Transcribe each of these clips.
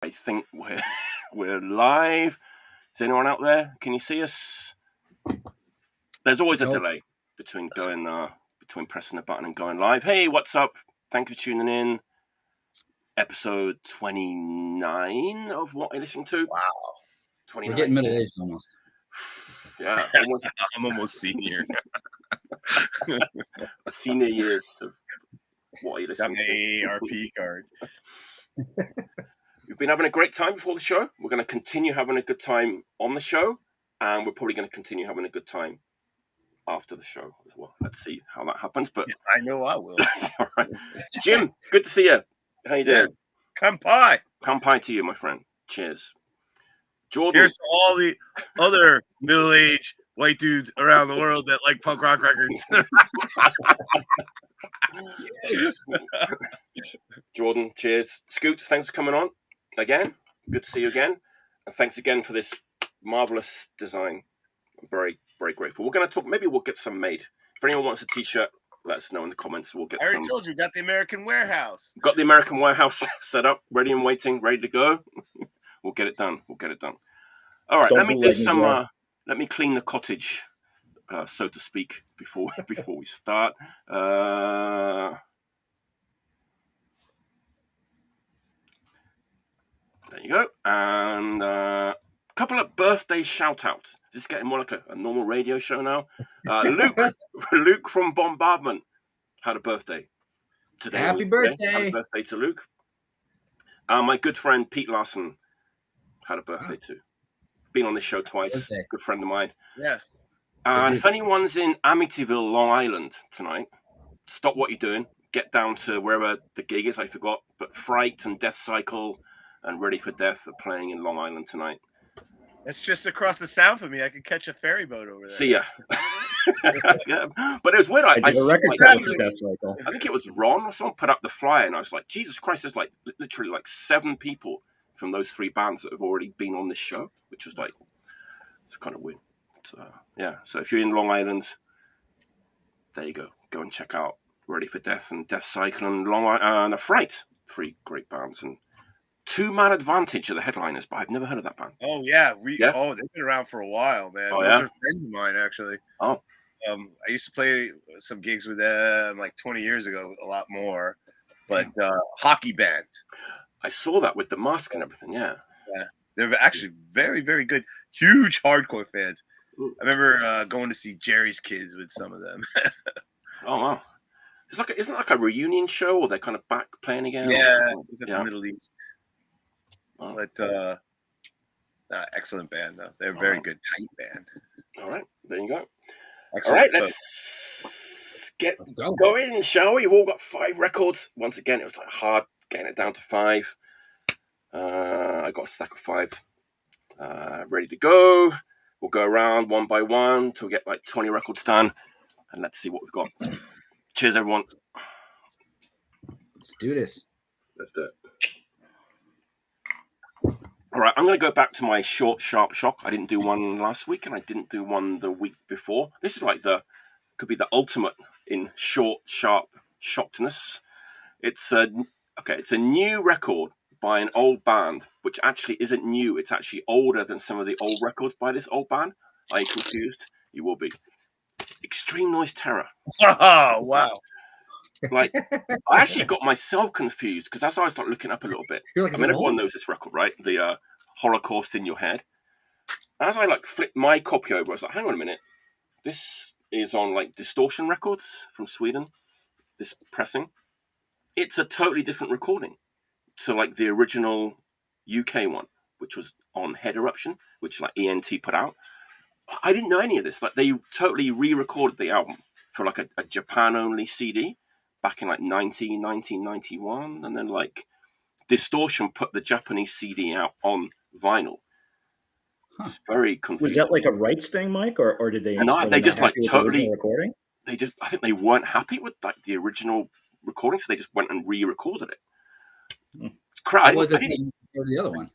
I think we're live. Is anyone out there? Can you see us? There's always a delay between pressing the button and going live. Hey, what's up? Thanks for tuning in. Episode 29 of what you're listening to. Wow. 29. We're getting middle-aged almost. Yeah, almost. I'm almost senior. The senior years of what are you listening to? Got my ARP card. We've been having a great time before the show. We're going to continue having a good time on the show, and we're probably going to continue having a good time after the show as well. Let's see how that happens. But I know I will. All right. Jim, good to see you. How you doing? Kampai. Kampai to you, my friend. Cheers. Jordan. Here's to all the other middle-aged white dudes around the world that like punk rock records. Jordan, cheers. Scoots, thanks for coming on again. Good to see you again. And thanks again for this marvelous design. I'm very, very grateful. We're going to talk, maybe we'll get some made. If anyone wants a t-shirt, let us know in the comments. We'll get some. I already told you, got the American Warehouse. Got the American Warehouse set up, ready and waiting, ready to go. We'll get it done. All right, let me do some. Let me clean the cottage, so to speak, before we start. There you go. And a couple of birthday shout-outs. Just getting more like a normal radio show now. Luke from Bombardment had a birthday today. Happy birthday. Happy birthday to Luke. My good friend Pete Larson had a birthday too. Been on this show twice. Birthday. Good friend of mine. Yeah. And if anyone's in Amityville, Long Island tonight, stop what you're doing. Get down to wherever the gig is. I forgot. But Fright and Deathcycle and Ready for Death are playing in Long Island tonight. That's just across the sound for me. I could catch a ferry boat over there. See ya. Yeah. But it was weird. I think it was Ron or someone put up the flyer, and I was like, Jesus Christ, there's like literally like 7 people from those 3 bands that have already been on this show, which was like, it's kind of weird. Yeah, so if you're in Long Island, there you go. Go and check out Ready for Death and Deathcycle and Fright. 3 great bands. And 2 Man Advantage are the headliners, but I've never heard of that band. Oh, yeah. Oh, they've been around for a while, man. Oh, Those yeah? are friends of mine, actually. Oh. I used to play some gigs with them like 20 years ago, a lot more. But hockey band. I saw that with the mask and everything, yeah. Yeah. They're actually very, very good. Huge hardcore fans. I remember going to see Jerry's Kids with some of them. Oh, wow. Isn't it like a reunion show, or they're kind of back playing again? Yeah, it's in the Middle East. Oh. But excellent band, though. They're a very good, tight band. All right, there you go. Excellent. All right, let's get going, shall we? We've all got 5 records. Once again, it was like hard getting it down to 5. I got a stack of 5 ready to go. We'll go around one by one till we get like 20 records done, and let's see what we've got. Cheers, everyone. Let's do this. Let's do it. All right, I'm going to go back to my short, sharp shock. I didn't do one last week, and I didn't do one the week before. This is like could be the ultimate in short, sharp shockedness. It's a new record by an old band, which actually isn't new. It's actually older than some of the old records by this old band. Are you confused? You will be. Extreme Noise Terror. Oh, wow. Like, I actually got myself confused because as I was looking up a little bit, Like, everyone knows this record, right? The Holocaust in Your Head. As I flipped my copy over, I was like, hang on a minute. This is on Distortion Records from Sweden, this pressing. It's a totally different recording to the original UK one, which was on Head Eruption, which ENT put out. I didn't know any of this. They totally re-recorded the album for a Japan-only CD back in 1991, and then Distortion put the Japanese CD out on vinyl. Huh. It's very confusing. Was that a rights thing, Mike, or did they? No, they just totally recording. I think they weren't happy with the original recording, so they just went and re-recorded it. It's crazy. Was it the other one?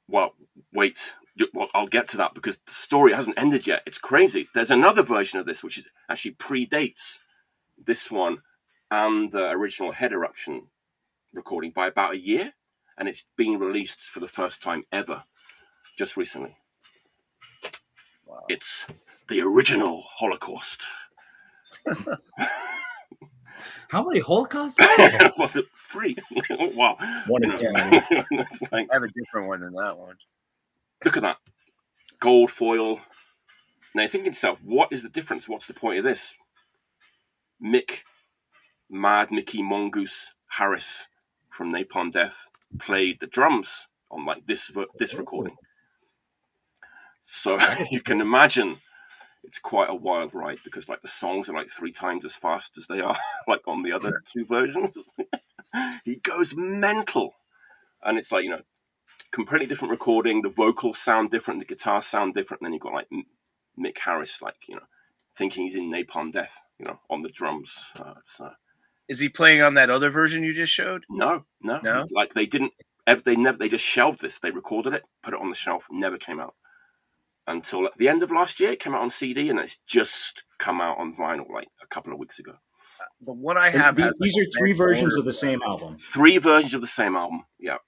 Well, wait. Well, I'll get to that because the story hasn't ended yet. It's crazy. There's another version of this which is actually predates this one and the original Head Eruption recording by about a year. and it's being released for the first time ever just recently. Wow. It's the original Holocaust. How many Holocausts? Well, 3. Wow. One is too many. It's like, I have a different one than that one. look at that. Gold foil. Now you're thinking to yourself, what is the difference? What's the point of this? Mad Mickey Mongoose Harris from Napalm Death played the drums on like this recording. So you can imagine it's quite a wild ride, because like the songs are like 3 times as fast as they are like on the other 2 versions. He goes mental, and it's like, completely different recording. The vocals sound different, the guitars sound different, and then you've got like Mick Harris, like, thinking he's in Napalm Death, on the drums. Is he playing on that other version you just showed? No. Like they just shelved this. They recorded it, put it on the shelf, never came out until at the end of last year. It came out on CD, and it's just come out on vinyl like a couple of weeks ago. The one I have has these are 3 versions of the same album. 3 versions of the same album. Yeah.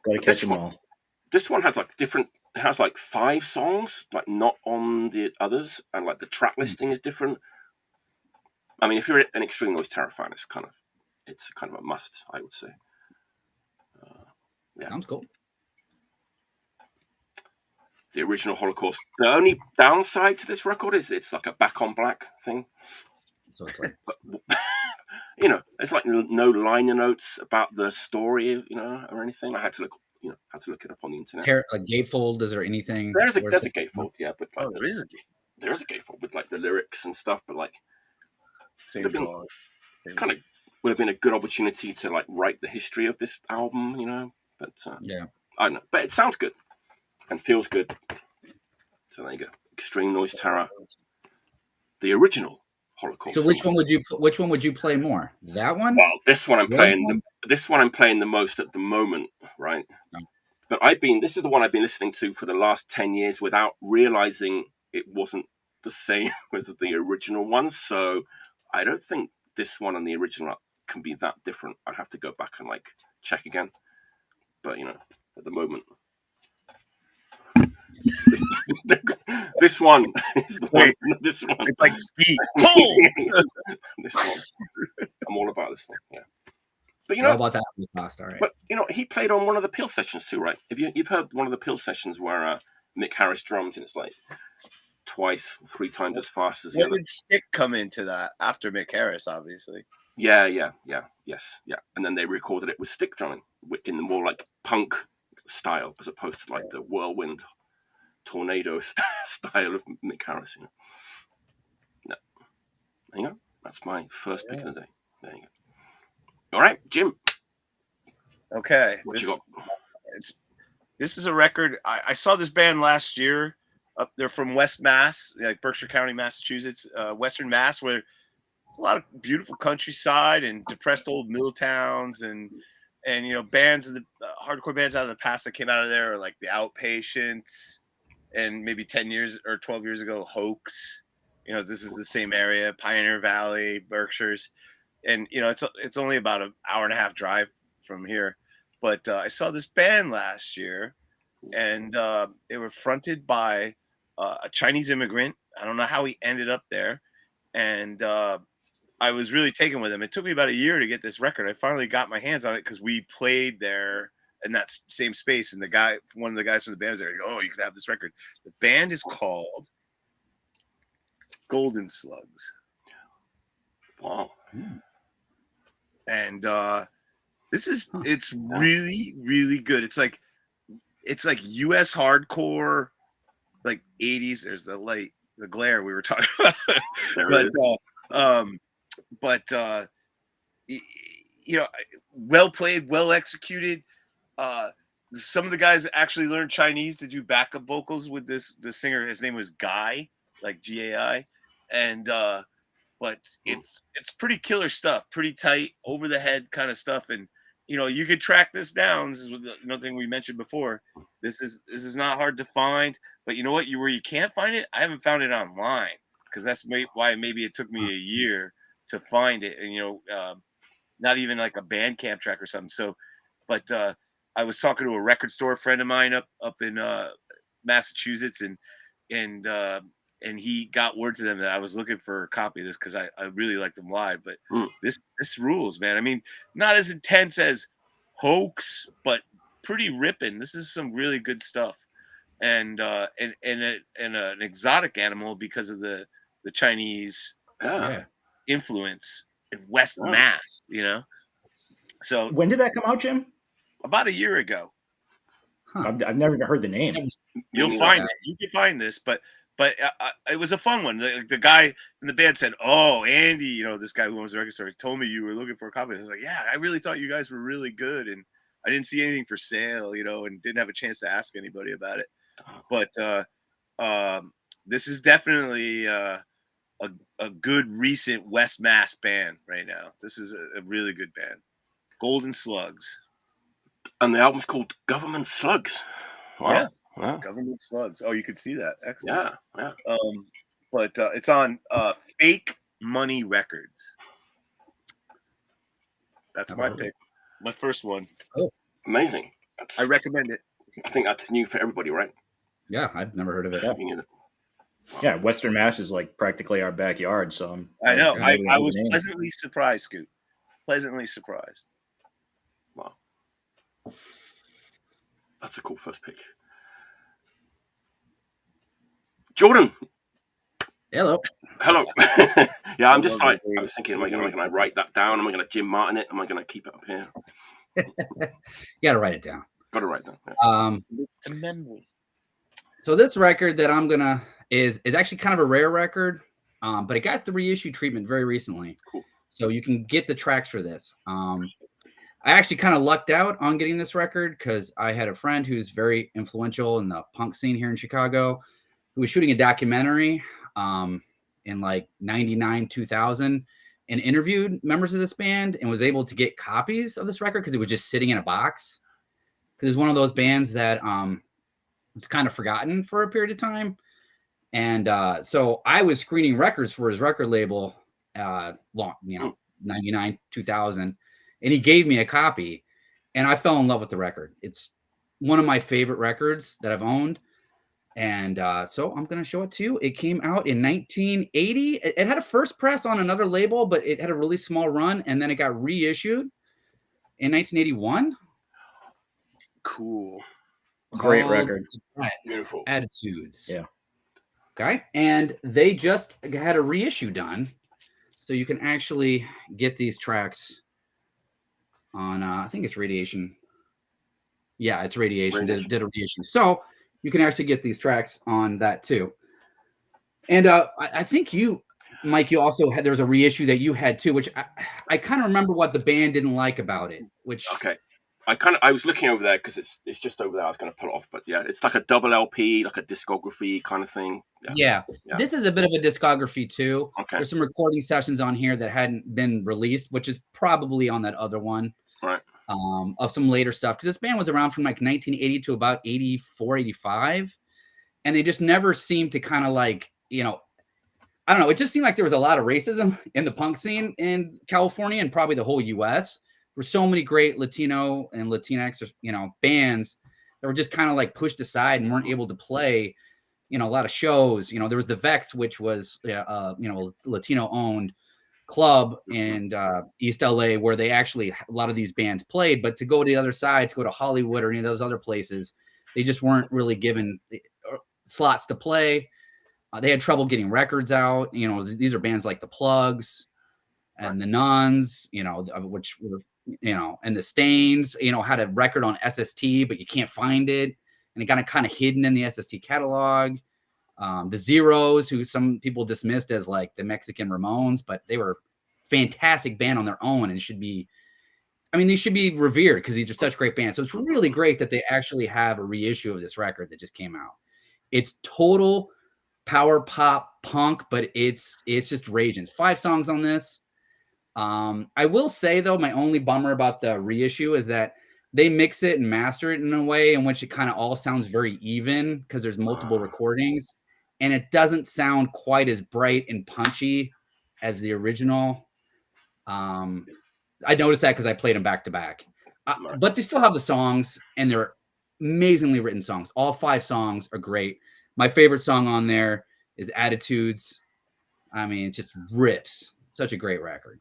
Gotta catch them all. This one has like different. It has like 5 songs, like not on the others, and like the track listing is different. I mean, if you're an Extreme Noise Terror fan, it's kind of a must, I would say. Yeah, Sounds cool. The original Holocaust. The only downside to this record is it's like a back on black thing. So it's like, it's like no liner notes about the story, or anything. I had to look it up on the internet. a gatefold. Is there anything? There's a gatefold, yeah, but like, there is a gatefold. There is a gatefold with like the lyrics and stuff, but like Same song. Kind of would have been a good opportunity to like write the history of this album, but yeah, I don't know. But it sounds good and feels good. So there you go. Extreme Noise Terror, the original Holocaust. So which one would you play more? That one? Well, this one I'm playing. This one I'm playing the most at the moment, right? Oh. But this is the one I've been listening to for the last 10 years without realizing it wasn't the same as the original one. So I don't think this one and the original can be that different. I'd have to go back and like check again. But at the moment, this one is the one. This one, it's like ski. This one, I'm all about this one. Yeah, but How about that Holocaust? All right. But he played on one of the Peel sessions too, right? You've heard one of the Peel sessions where Mick Harris drums, and it's like 3 times as fast as the other. When did Stick come into that after Mick Harris, obviously? Yeah, and then they recorded it with stick drumming in the more like punk style, as opposed to like the whirlwind tornado style of Mick Harris. No. There you go. That's my first pick of the day. There you go. All right, Jim. Okay. What you got? This is a record. I saw this band last year. Up there from West Mass, like Berkshire County, Massachusetts, Western Mass, where there's a lot of beautiful countryside and depressed old mill towns, and bands of the hardcore bands out of the past that came out of there are like the Outpatients, and maybe 10 years or 12 years ago, Hoax. This is the same area, Pioneer Valley, Berkshires, and it's only about an hour and a half drive from here. But I saw this band last year, and they were fronted by a Chinese immigrant. I don't know how he ended up there, and I was really taken with him. It took me about a year to get this record. I finally got my hands on it because we played there in that same space, and one of the guys from the band was there. Oh, you could have this record. The band is called Golden Slugs. Wow. And it's really, really good. It's like U.S. hardcore, like 80s. There's the light, the glare we were talking about. Well played, well executed. Some of the guys actually learned Chinese to do backup vocals with the singer. His name was Guy, like Gai, and but it's pretty killer stuff, pretty tight, over the head kind of stuff, and you could track this down. This is another thing we mentioned before. This is not hard to find, but you know what? Where you can't find it, I haven't found it online, because that's why maybe it took me a year to find it. And not even like a Bandcamp track or something. So, but I was talking to a record store friend of mine up in Massachusetts, and he got word to them that I was looking for a copy of this because I really liked them live. But this rules, man. I mean, not as intense as Hoax, but pretty ripping. This is some really good stuff, and an exotic animal because of the Chinese influence in West Mass. You know, so When did that come out, Jim? about a year ago. Huh. I've never even heard the name. You'll find it. You can find this, but it was a fun one. The guy in the band said, "Oh, Andy, you know, this guy who owns the record store, told me you were looking for a copy." I was like, "Yeah, I really thought you guys were really good, and I didn't see anything for sale, you know, and didn't have a chance to ask anybody about it." But this is definitely a good recent West Mass band right now. This is a really good band, Golden Slugs. And the album's called Government Slugs. Wow. Yeah. Wow. Government Slugs. Oh, you could see that. Excellent. Yeah. But it's on Fake Money Records. That's my pick. My first one. Oh, amazing. I recommend it. I think that's new for everybody, right? Yeah, I've never heard of it. Yeah, Western Mass is like practically our backyard. So I know. I was pleasantly surprised, Scoot. Pleasantly surprised. Wow. That's a cool first pick. Jordan. Hello. Yeah, I'm just like, I was thinking, am I going to write that down? Am I going to Jim Martin it? Am I going to keep it up here? You got to write it down. Got to write it down. Yeah. It's a memory. So this record that I'm gonna is actually kind of a rare record, but it got the reissue treatment very recently. Cool. So you can get the tracks for this. I actually kind of lucked out on getting this record because I had a friend who's very influential in the punk scene here in Chicago, who was shooting a documentary in like 99, 2000, and interviewed members of this band and was able to get copies of this record because it was just sitting in a box. Because it's one of those bands that was kind of forgotten for a period of time. And so I was screening records for his record label, 99, 2000. And he gave me a copy, and I fell in love with the record. It's one of my favorite records that I've owned. And so I'm going to show it to you. It came out in 1980. It had a first press on another label, but it had a really small run, and then it got reissued in 1981. Cool. Great record. Beautiful. Attitudes. Yeah. Okay. And they just had a reissue done. So you can actually get these tracks on, I think it's Radiation. Yeah, it's Radiation. Did a reissue. So you can actually get these tracks on that too. And I think you, Mike, you also had, there was a reissue that you had too, which I kind of remember what the band didn't like about it, which. Okay. I was looking over there because it's just over there. I was going to pull it off, but yeah, it's like a double LP, like a discography kind of thing. Yeah. This is a bit of a discography too. Okay. There's some recording sessions on here that hadn't been released, which is probably on that other one. Right. Of some later stuff. Because this band was around from like 1980 to about 84, 85. And they just never seemed to kind of like, you know, I don't know. It just seemed like there was a lot of racism in the punk scene in California and probably the whole U.S. There were so many great Latino and Latinx, you know, bands that were just kind of like pushed aside and weren't able to play, you know, a lot of shows. You know, there was the Vex, which was, you know, Latino-owned club in East LA where they actually, a lot of these bands played. But to go to the other side, to go to Hollywood or any of those other places, they just weren't really given slots to play. They had trouble getting records out. You know, these are bands like the Plugs and the Nuns, you know, which were, you know, and the Stains, you know, had a record on SST, but you can't find it. And it got kind of hidden in the SST catalog. The Zeros, who some people dismissed as like the Mexican Ramones, but they were a fantastic band on their own and should be, I mean, they should be revered because these are such great bands. So it's really great that they actually have a reissue of this record that just came out. It's total power pop punk, but it's just raging. 5 songs on this. I will say though, my only bummer about the reissue is that they mix it and master it in a way in which it kind of all sounds very even because there's multiple recordings and it doesn't sound quite as bright and punchy as the original. I noticed that because I played them back to back. Right. But they still have the songs, and they're amazingly written songs. All 5 songs are great. My favorite song on there is Attitudes. I mean, it just rips. Such a great record.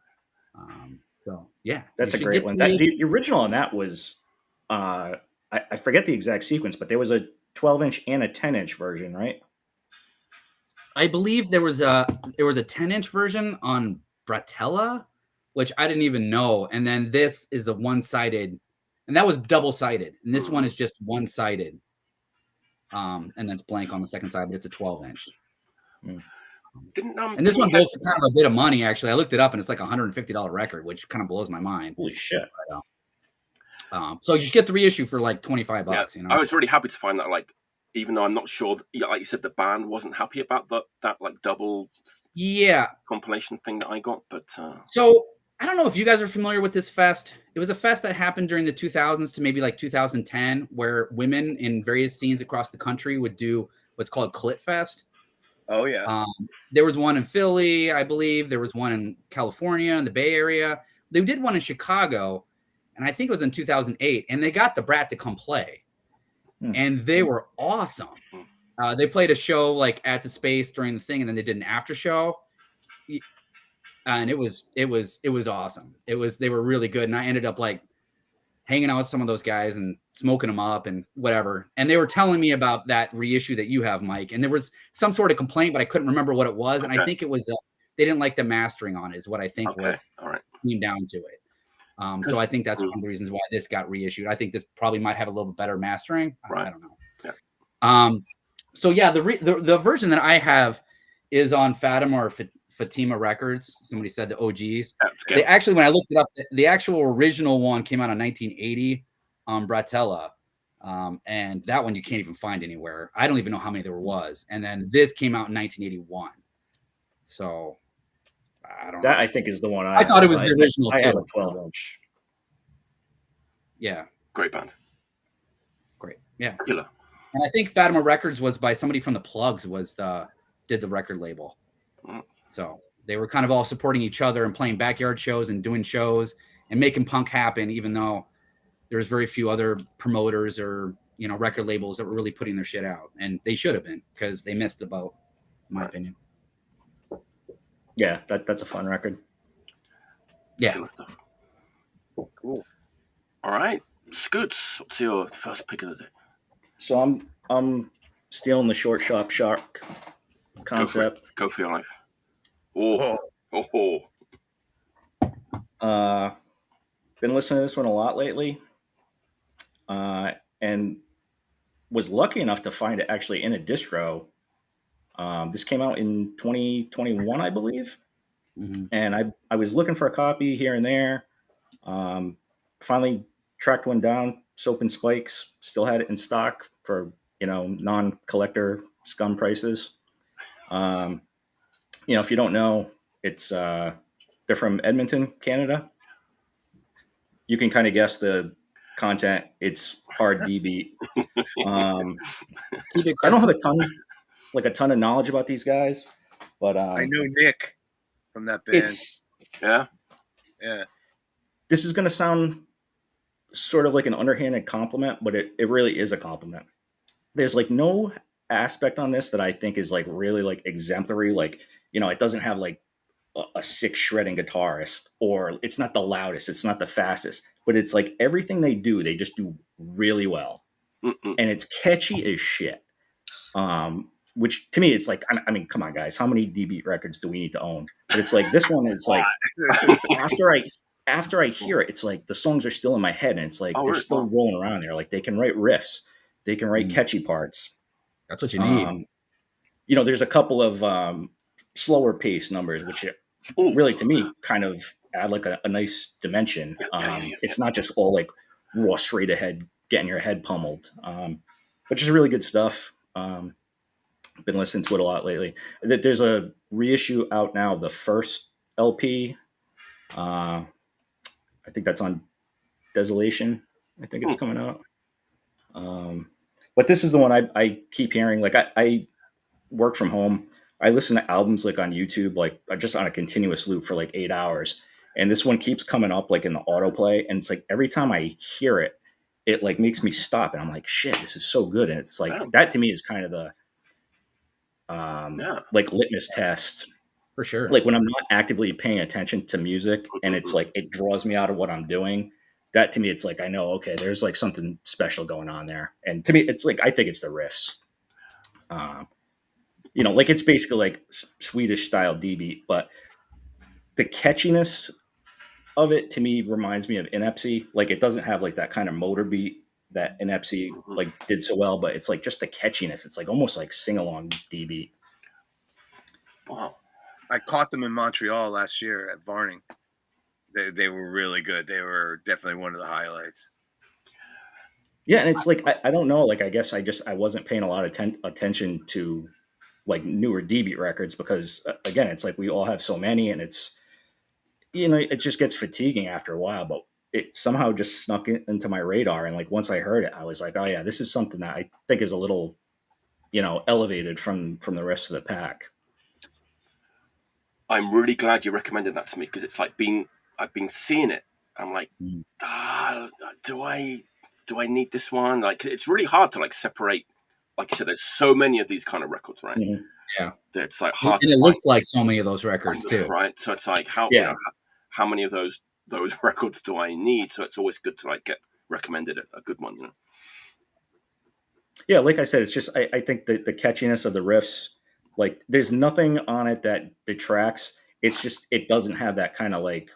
So yeah, That's a great one. The original on that was, I forget the exact sequence, but there was a 12-inch and a 10-inch version, right? I believe there was a 10-inch version on Bratella, which I didn't even know. And then this is the one-sided, and that was double-sided. And this one is just one-sided. And then it's blank on the second side, but it's a 12-inch. And this one goes for kind of a bit of money, actually. I looked it up, and it's like a $150 record, which kind of blows my mind. Holy shit! So you just get the reissue for like $25. Yeah, you know, I was really happy to find that. Like, even though I'm not sure, like you said, the band wasn't happy about that like double compilation thing that I got. But so I don't know if you guys are familiar with this fest. It was a fest that happened during the 2000s to maybe like 2010, where women in various scenes across the country would do what's called Clit Fest. Oh yeah. There was one in Philly, I believe. There was one in California, in the Bay Area. They did one in Chicago, and I think it was in 2008. And they got the Brat to come play, and they were awesome. They played a show like at the Space during the thing, and then they did an after show, and it was awesome. They were really good, and I ended up like hanging out with some of those guys and smoking them up and whatever. And they were telling me about that reissue that you have, Mike. And there was some sort of complaint, but I couldn't remember what it was. And I think it was they didn't like the mastering on it, is what I think came down to it. So I think that's one of the reasons why this got reissued. I think this probably might have a little bit better mastering. I don't know. Yeah. So yeah, the version that I have is on Fatima or Fatima Records. Somebody said the OGs. They actually, when I looked it up, the actual original one came out in 1980 on Bratella. And that one you can't even find anywhere. I don't even know how many there was. And then this came out in 1981. So I don't know. That I think is the one I thought it was the original. I have a 12-inch. Yeah. Great band. Great. Yeah. Killer. And I think Fatima Records was by somebody from the Plugs did the record label. So they were kind of all supporting each other and playing backyard shows and doing shows and making punk happen, even though there's very few other promoters or, record labels that were really putting their shit out. And they should have been, because they missed the boat, in my opinion. Yeah, that's a fun record. Yeah. Killer stuff. Cool. All right. Scoots, what's your first pick of the day? So I'm stealing the short shop shark concept. Go for your life. Oh. Been listening to this one a lot lately, and was lucky enough to find it actually in a distro. This came out in 2021, I believe, and I was looking for a copy here and there. Finally tracked one down. Soap and Spikes still had it in stock for non-collector scum prices. If you don't know, it's they're from Edmonton, Canada. You can kind of guess the content. It's hard D beat. I don't have a ton of knowledge about these guys, but I know Nick from that band. Yeah. This is going to sound sort of like an underhanded compliment, but it really is a compliment. There's like no aspect on this that I think is like really like exemplary. Like, it doesn't have like a sick shredding guitarist, or it's not the loudest, it's not the fastest, but it's like everything they do, they just do really well. And it's catchy as shit. Which to me, it's like, I mean, come on guys, how many D-Beat records do we need to own? But it's like, this one is like, after I hear it, it's like the songs are still in my head, and it's like they're still rolling around there. Like they can write riffs, they can write catchy parts. That's what you need. There's a couple of slower pace numbers, which really to me kind of add like a nice dimension. It's not just all like raw straight ahead, getting your head pummeled, but just really good stuff. Been listening to it a lot lately. There's a reissue out now, the first LP. I think that's on Desolation. I think it's coming out. But this is the one I keep hearing. Like I work from home. I listen to albums like on YouTube, like just on a continuous loop for like 8 hours. And this one keeps coming up like in the autoplay, and it's like every time I hear it, it like makes me stop, and I'm like, shit, this is so good. And it's like that to me is kind of the like litmus test For sure. like when I'm not actively paying attention to music and it's like it draws me out of what I'm doing. That to me, it's like I know, okay, there's like something special going on there. And to me, it's like I think it's the riffs. You know, like it's basically like Swedish style D beat, but the catchiness of it to me reminds me of Inepsy. Like it doesn't have like that kind of motor beat that Inepsy like did so well, but it's like just the catchiness. It's like almost like sing along D beat. Wow. I caught them in Montreal last year at Varning. They were really good. They were definitely one of the highlights. Yeah, and it's like I don't know. Like I guess I wasn't paying a lot of attention to like newer D beat records because again, it's like we all have so many, and it's you know it just gets fatiguing after a while. But it somehow just snuck into my radar, and like once I heard it, I was like, oh yeah, this is something that I think is a little you know elevated from the rest of the pack. I'm really glad you recommended that to me because it's like I've been seeing it. I'm like, do I need this one? Like, it's really hard to like separate. Like you said, there's so many of these kind of records, right? Mm-hmm. Yeah, it's like hard. And it looks like so many of those records too, right? So it's like how many of those records do I need? So it's always good to like get recommended a good one, you know. Yeah, like I said, it's just I think the catchiness of the riffs. Like, there's nothing on it that detracts. It's just it doesn't have that kind of like,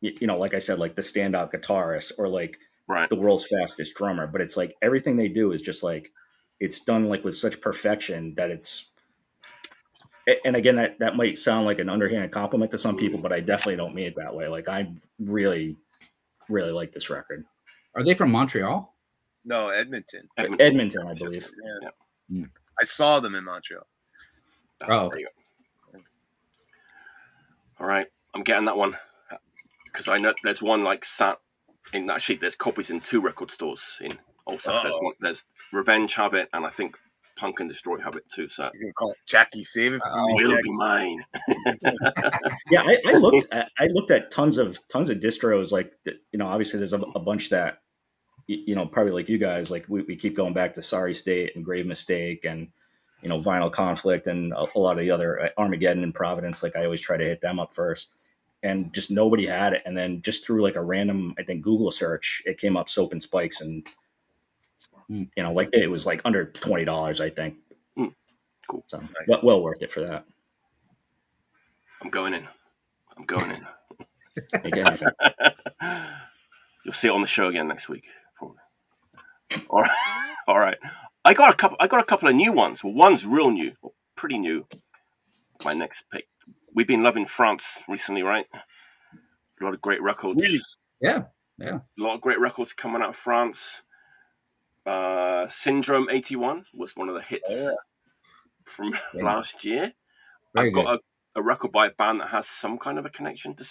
you know, like I said, like the standout guitarist or like the world's fastest drummer. But it's like everything they do is just like it's done like with such perfection that it's. And again, that might sound like an underhanded compliment to some people, but I definitely don't mean it that way. Like I really, really like this record. Are they from Montreal? No, Edmonton, I believe. Yeah. I saw them in Montreal. Oh, okay. All right, I'm getting that one because I know there's one like sat in that sheet. There's copies in 2 record stores in also. There's Revenge have it, and I think Punk and Destroy have it too. So you can call it Jackie, save it for me. Will be mine. Yeah, I looked at tons of distros. Like you know, obviously there's a bunch that you know probably like you guys like we keep going back to Sorry State and Grave Mistake and. You know, Vinyl Conflict and a lot of the other Armageddon and Providence. Like I always try to hit them up first, and just nobody had it. And then just through like a random, I think Google search, it came up Soap and Spikes, and you know, like it was like under $20, I think. Cool. So well worth it for that. I'm going in. Again. You'll see it on the show again next week. Probably. All right. I got a couple of new ones. Well, one's real new, or pretty new. My next pick. We've been loving France recently, right? A lot of great records. Really? Yeah. A lot of great records coming out of France. Syndrome 81 was one of the hits from last year. I've got a record by a band that has some kind of a connection to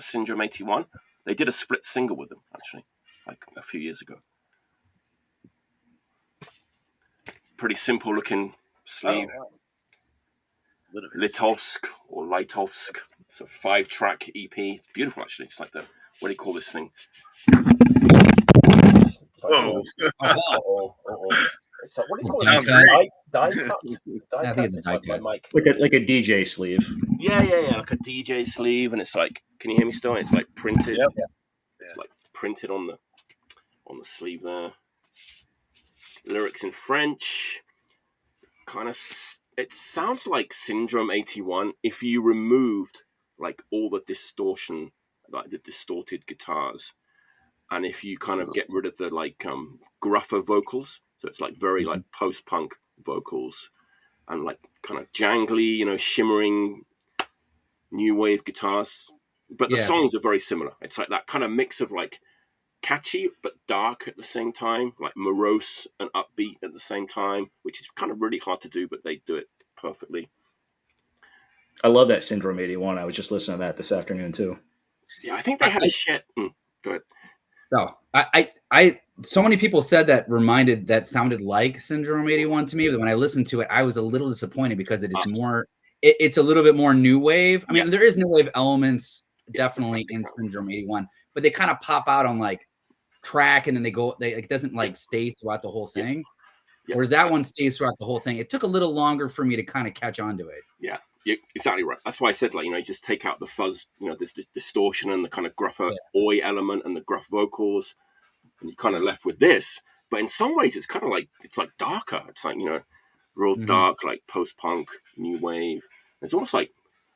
Syndrome 81. They did a split single with them, actually, like a few years ago. Pretty simple looking sleeve. Litovsk or Litovsk. It's a 5-track EP. It's beautiful, actually. It's like what do you call this thing? Oh. It's like, what do you call it? Die cut. Like a DJ sleeve. Yeah, like a DJ sleeve, and it's like, can you hear me still? It's like printed. Yep. It's like printed on the sleeve there. Lyrics in French. Kind of, it sounds like Syndrome 81 if you removed like all the distortion, like the distorted guitars, and if you kind of get rid of the like gruffer vocals. So it's like very like post-punk vocals and like kind of jangly, you know, shimmering new wave guitars. But the songs are very similar. It's like that kind of mix of like catchy but dark at the same time, like morose and upbeat at the same time, which is kind of really hard to do, but they do it perfectly. I love that Syndrome 81. I was just listening to that this afternoon too. Yeah, I think they had a shit. Go ahead. No, I so many people said that sounded like Syndrome 81 to me, but when I listened to it, I was a little disappointed because it is more. It's a little bit more new wave. I mean, there is new wave elements definitely in Syndrome 81, but they kind of pop out on like track and then it doesn't like stay throughout the whole thing. Yeah. Whereas that one stays throughout the whole thing. It took a little longer for me to kind of catch on to it. Yeah, you're exactly right. That's why I said, like, you just take out the fuzz, this distortion and the kind of gruffer oi element and the gruff vocals, and you're kind of left with this. But in some ways, it's kind of like, it's like darker. It's like, real dark, like post-punk, new wave. It's almost like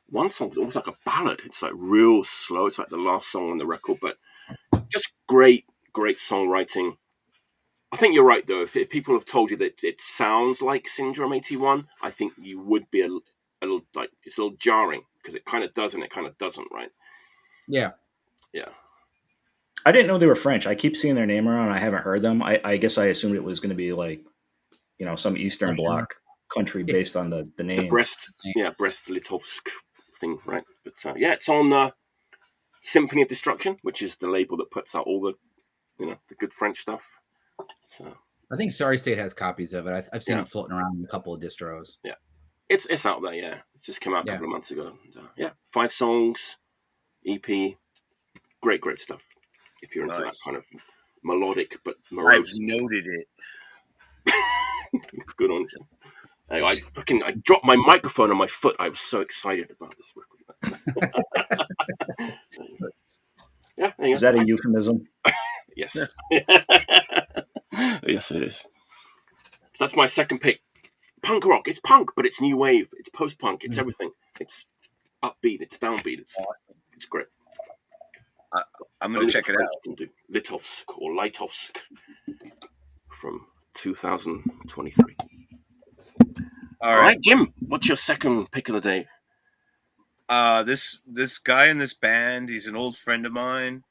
one song is almost like a ballad. It's like real slow. It's like the last song on the record, but just great songwriting. I think you're right, though. If people have told you that it sounds like Syndrome 81, I think you would be a little, like, it's a little jarring, because it kind of does and it kind of doesn't, right? Yeah. Yeah. I didn't know they were French. I keep seeing their name around. I haven't heard them. I guess I assumed it was going to be like, some Eastern Bloc country based on the name. The Brest Litovsk thing, right? But it's on Symphony of Destruction, which is the label that puts out all the, the good French stuff. So I think Sorry State has copies of it. I've seen it floating around in a couple of distros. Yeah, it's out there. Yeah, it just came out a couple of months ago. And, 5 songs, EP, great stuff. If you're into that kind of melodic but morose. I've noted it. Good on you. I dropped my microphone on my foot. I was so excited about this record. Yeah, is that a euphemism? Yes. Yes, it is. That's my second pick. Punk rock. It's punk, but it's new wave. It's post-punk. It's everything. It's upbeat. It's downbeat. It's awesome. It's great. I'm going to check it out. Litovsk or Litovsk from 2023. All right, Jim. What's your second pick of the day? This guy in this band, he's an old friend of mine.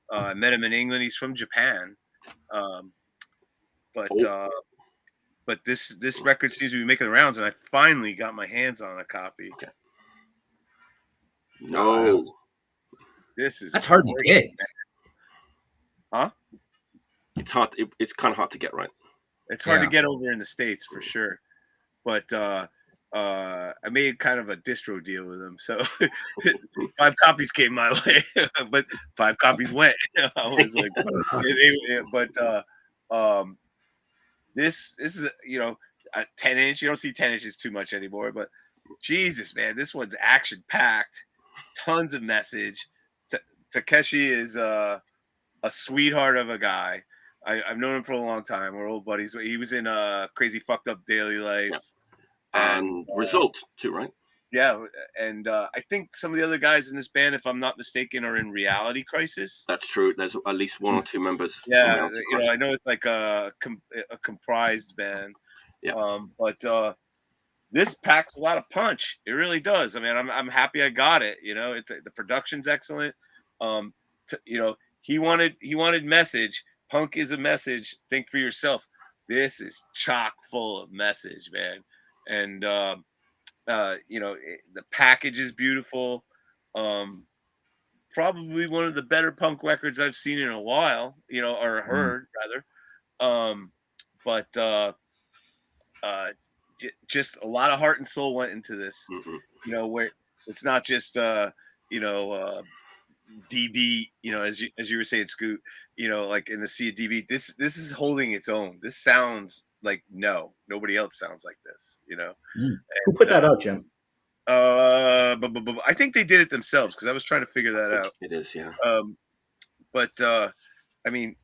I met him in England. He's from Japan. But this record seems to be making the rounds, and I finally got my hands on a copy. Okay. No. That's hard to get. Huh? It's hard. It's kind of hard to get, right? It's hard to get over in the States for sure. But I made kind of a distro deal with him, so 5 copies came my way, but 5 copies went. I was like, this is a 10-inch. You don't see 10 inches too much anymore, but Jesus, man, this one's action packed, tons of message. Takeshi is a sweetheart of a guy. I've known him for a long time. We're old buddies. He was in Crazy Fucked Up Daily Life. And Result too, right? Yeah, and I think some of the other guys in this band, if I'm not mistaken, are in Reality Crisis. That's true. There's at least 1 or 2 members. Yeah, I know it's like a comprised band. Yeah. But this packs a lot of punch. It really does. I mean, I'm happy I got it. It's the production's excellent. He wanted message. Punk is a message. Think for yourself. This is chock full of message, man. And the package is beautiful. Probably one of the better punk records I've seen in a while, or heard rather. Just a lot of heart and soul went into this. Where it's not just DB, as you were saying, Scoot, like in the sea of DB. This is holding its own. This sounds like nobody else sounds like this. Who put that out, Jim? I think they did it themselves, because I was trying to figure that out. It is, yeah. I mean,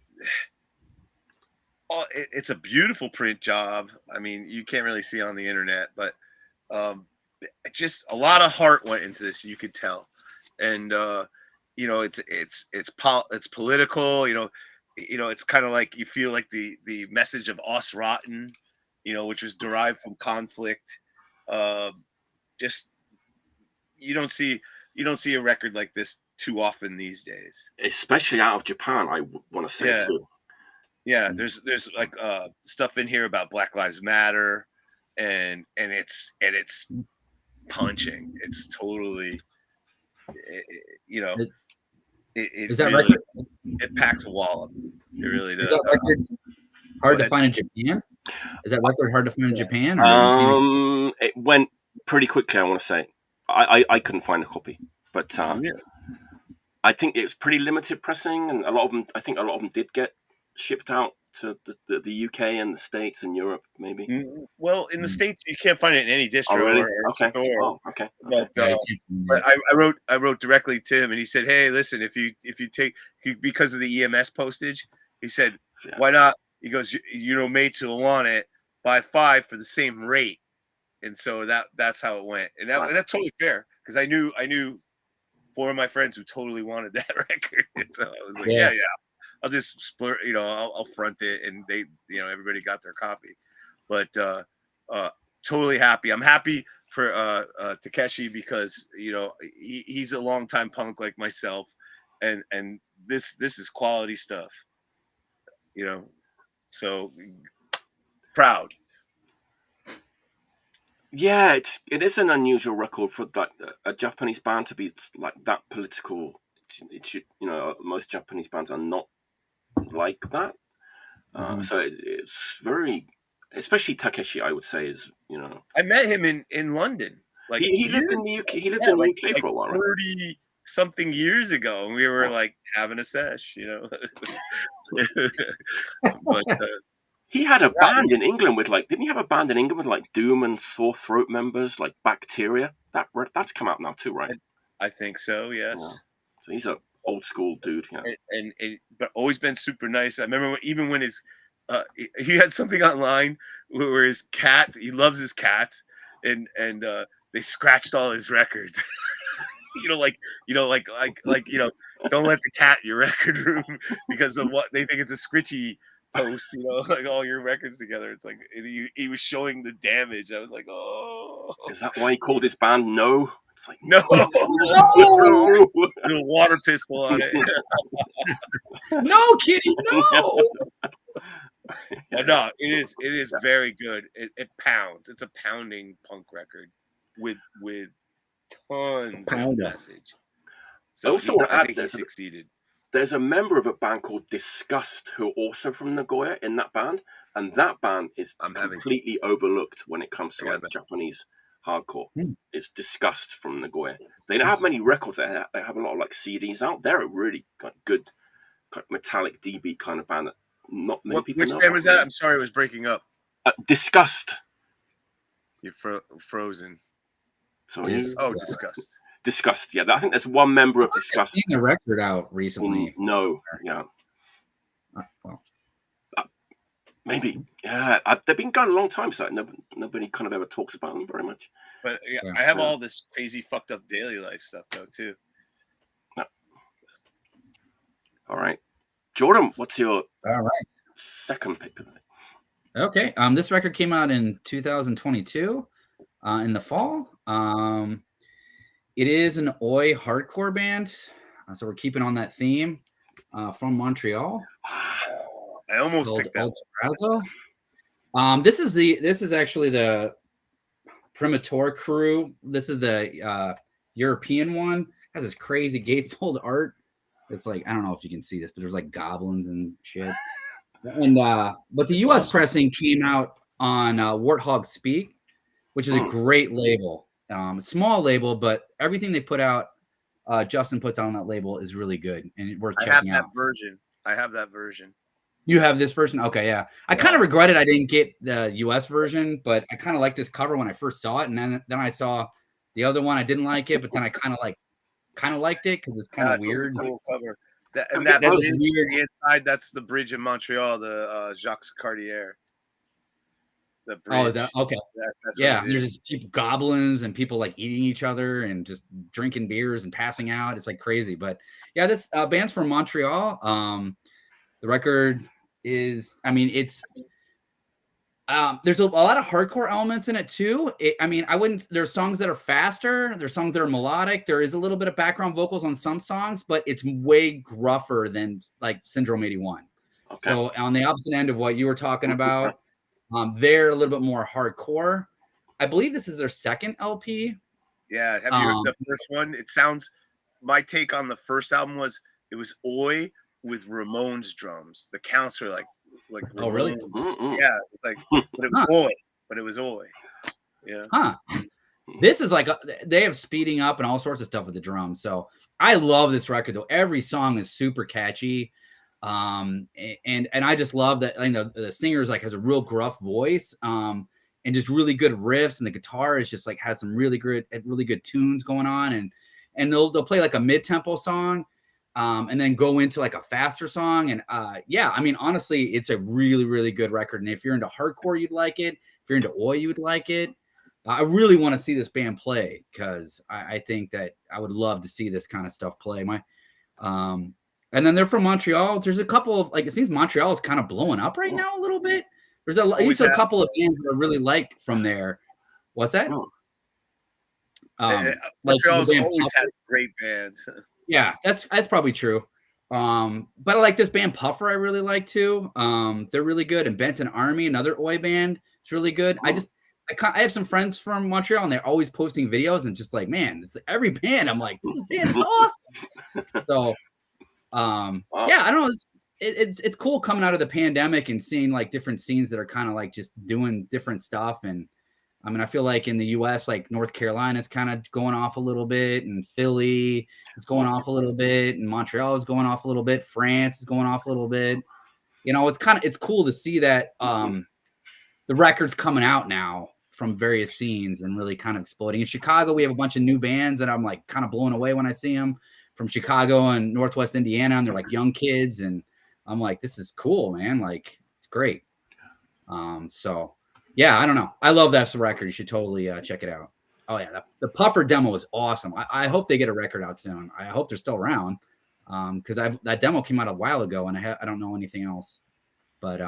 it's a beautiful print job. I mean, you can't really see on the internet, but just a lot of heart went into this. You could tell, and it's political. It's kind of like you feel like the message of Os Rotten, which was derived from conflict. Just you don't see a record like this too often these days, especially out of Japan. I want to say too. Yeah, there's like stuff in here about Black Lives Matter, and it's punching. It's totally, is that really, record? It packs a wallop. It really does. Is that record hard to find in Japan? Is that record hard to find in Japan? Or it went pretty quickly. I want to say I couldn't find a copy, but I think it's pretty limited pressing, and I think a lot of them did get shipped out to the UK and the States and Europe, maybe. Well, in the States, you can't find it in any distro. Oh, really? Or Okay. store. Oh, okay. But, but I wrote directly to him, and he said, "Hey, listen, if you take because of the EMS postage, he said, why not?" He goes, mates will want it, buy 5 for the same rate, and so that's how it went, and that's totally fair because I knew 4 of my friends who totally wanted that record, and so I was like, yeah. I'll just split, I'll front it, and they, everybody got their copy, but totally happy. I'm happy for Takeshi because he's a longtime punk like myself, and this is quality stuff, so proud. Yeah, it is an unusual record for a Japanese band to be like that political. It should, most Japanese bands are not like that. So it's very, especially Takeshi, I would say, is I met him in London. Like he lived in the UK. He lived in the UK for a while, right? 30-something years ago, and we were like having a sesh, But he had a band in England with didn't he have a band in England with like Doom and Sore Throat members, like Bacteria? That's come out now too, right? I think so. Yes. Yeah. So he's a old school dude, and but always been super nice. I remember even when his he had something online where his cat, he loves his cats, and they scratched all his records. Don't let the cat in your record room because of what they think it's a scritchy post, like all your records together. It's like he was showing the damage. I was like, oh, is that why he called his band No? It's like no. Little water pistol on it. No, Kitty, no. No, it is very good. It pounds. It's a pounding punk record with tons of message. So also want to add, he succeeded. There's a member of a band called Disgust who are also from Nagoya in that band, and that band is completely overlooked when it comes to Japanese hardcore. It's Disgust from Nagoya. They don't have many records. They have a lot of CDs out. They're a really good metallic DB kind of band that not many people know. Which band was that? I'm sorry, it was breaking up. Disgust. You're frozen. So Disgust. Disgust. Yeah, I think there's one member of Disgust. I've seen the record out recently. No, yeah. Well. Maybe, yeah. They've been going a long time, so nobody kind of ever talks about them very much. But I have all this crazy fucked up daily life stuff though too. No. All right, Jordan, what's your second pick? Okay, this record came out in 2022, in the fall. It is an Oi hardcore band, so we're keeping on that theme. From Montreal. I almost picked that. This is actually the Primator crew. This is the European one. It has this crazy gatefold art. It's like, I don't know if you can see this, but there's like goblins and shit. And but the US pressing came out on Warthog Speak, which is a great label. Small label, but everything they put out, Justin puts out on that label is really good and worth checking out. I have that version. You have this version? Okay, yeah. I kind of regretted I didn't get the US version, but I kind of liked this cover when I first saw it, and then I saw the other one. I didn't like it, but then I kind of liked it because it's kind of weird. Cool cover. That weird inside. That's the bridge in Montreal, the Jacques Cartier. The bridge. Oh, is that okay? That's there's just people, goblins, and people like eating each other and just drinking beers and passing out. It's like crazy, but yeah, this band's from Montreal. The record is, I mean, it's there's a lot of hardcore elements in it too. There's songs that are faster, there's songs that are melodic, there is a little bit of background vocals on some songs, but it's way gruffer than like Syndrome 81. Okay. So on the opposite end of what you were talking about, they're a little bit more hardcore. I believe this is their second LP. Yeah, have you heard the first one? It sounds, my take on the first album was it was Oi with Ramones drums. The counts are like oh really? Yeah, it's like but it was Oi. Yeah. This is like they have speeding up and all sorts of stuff with the drums. So I love this record though. Every song is super catchy. And I just love that, you know, the singer is like has a real gruff voice, and just really good riffs, and the guitar is just like has some really good tunes going on, and they'll play like a mid-tempo song, and then go into like a faster song, and yeah, I mean honestly, it's a really good record, and if you're into hardcore, you'd like it. If you're into oi, you would like it. I really want to see this band play because I think that I would love to see this kind of stuff play. And then they're from Montreal. There's a couple of, like, it seems Montreal is kind of blowing up right now a little bit. There's at least a couple of bands that I really like from there. What's that? Montreal's always had great bands. Yeah, that's probably true. But I like this band Puffer. I really like too. They're really good. And Benton Army, another oi band, it's really good. I have some friends from Montreal, and they're always posting videos, and just like, man, it's every band. I'm like, this band is awesome. So, yeah, I don't know. It's cool coming out of the pandemic and seeing like different scenes that are kind of like just doing different stuff. And I mean, I feel like in the U.S., like North Carolina is kind of going off a little bit, and Philly is going off a little bit, and Montreal is going off a little bit. France is going off a little bit. You know, it's cool to see that the records coming out now from various scenes and really kind of exploding. In Chicago, we have a bunch of new bands that I'm like kind of blown away when I see them from Chicago and Northwest Indiana, and they're like young kids, and I'm like, this is cool, man. Like, it's great. So yeah, I don't know. I love that record. You should totally check it out. Oh yeah, the Puffer demo is awesome. I hope they get a record out soon. I hope they're still around, because that demo came out a while ago, and I don't know anything else. But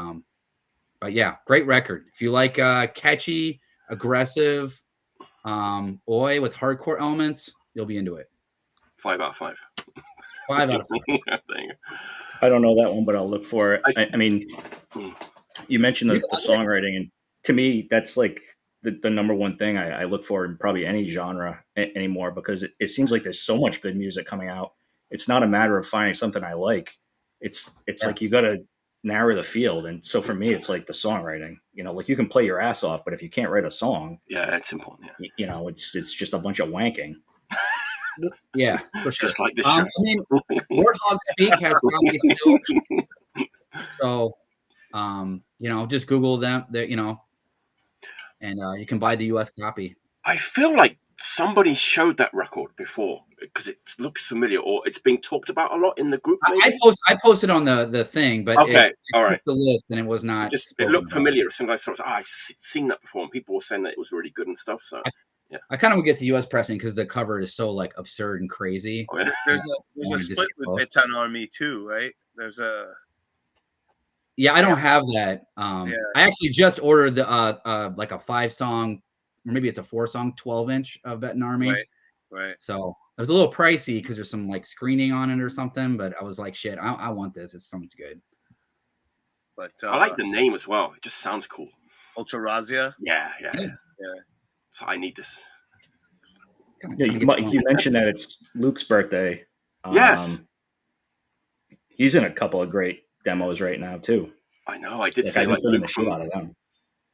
yeah, great record. If you like catchy, aggressive oi with hardcore elements, you'll be into it. 5 out of 5. 5 out of 5. I don't know that one, but I'll look for it. I mean, you mentioned the songwriting, and to me, that's like the number one thing I look for in probably any genre anymore, because it seems like there's so much good music coming out. It's not a matter of finding something I like. It's like you got to narrow the field. And so for me, it's like the songwriting, you know, like you can play your ass off, but if you can't write a song, yeah, that's important. Yeah. You know, it's just a bunch of wanking. Yeah, for sure. Just like this show. I mean, Warthog Speak has copies too. So, you know, just Google them, you know, and you can buy the U.S. copy. I feel like somebody showed that record before because it looks familiar, or it's being talked about a lot in the group. I posted on the thing, but okay, all right, the list, and it was not. It looked familiar as soon as I saw it. I've seen that before, and people were saying that it was really good and stuff. So yeah, I kind of would get the U.S. pressing because the cover is so like absurd and crazy. Oh, yeah. There's a split with Benton Army too, right? There's a. Yeah, I don't have that. I actually just ordered the like a 5-song, or maybe it's a 4-song 12-inch of Benton Army. Right. So it was a little pricey because there's some like screening on it or something, but I was like, shit, I want this. It sounds good. But I like the name as well. It just sounds cool. Ultra Razia. Yeah. So I need this. Yeah, you mentioned that it's Luke's birthday. Yes. He's in a couple of great demos right now too. I know. I did say like Luke from out of them.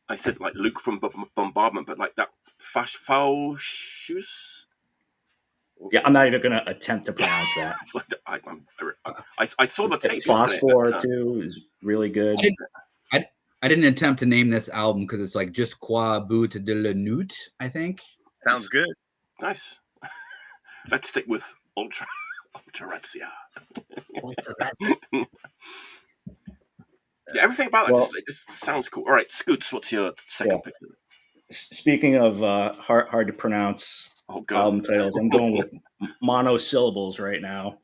I said like Luke from Bombardment, but like that foul shoes. Yeah, I'm not even going to attempt to pronounce that. It's like I saw the tape. Phosphor too is really good. I didn't attempt to name this album because it's like just Quoi Bout de la Nuit, I think. Sounds good. Nice. Let's stick with Ultra Razia. Yeah, everything about it just sounds cool. All right, Scoots, what's your second pick? Speaking of hard to pronounce album titles, I'm going with monosyllables right now.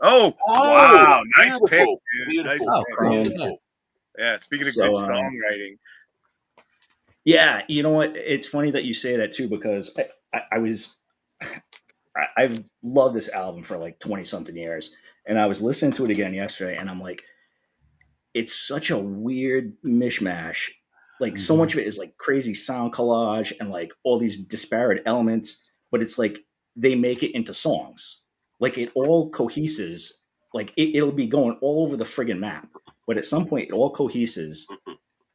Oh wow, nice beautiful. pick, dude. Beautiful. Nice Beautiful. pick. Yeah, speaking of good songwriting. Yeah, you know what? It's funny that you say that too, because I've loved this album for like 20 something years, and I was listening to it again yesterday, and I'm like, it's such a weird mishmash. Like so much of it is like crazy sound collage and like all these disparate elements, but it's like they make it into songs. Like it all coheses. Like it'll be going all over the friggin' map, but at some point it all coheses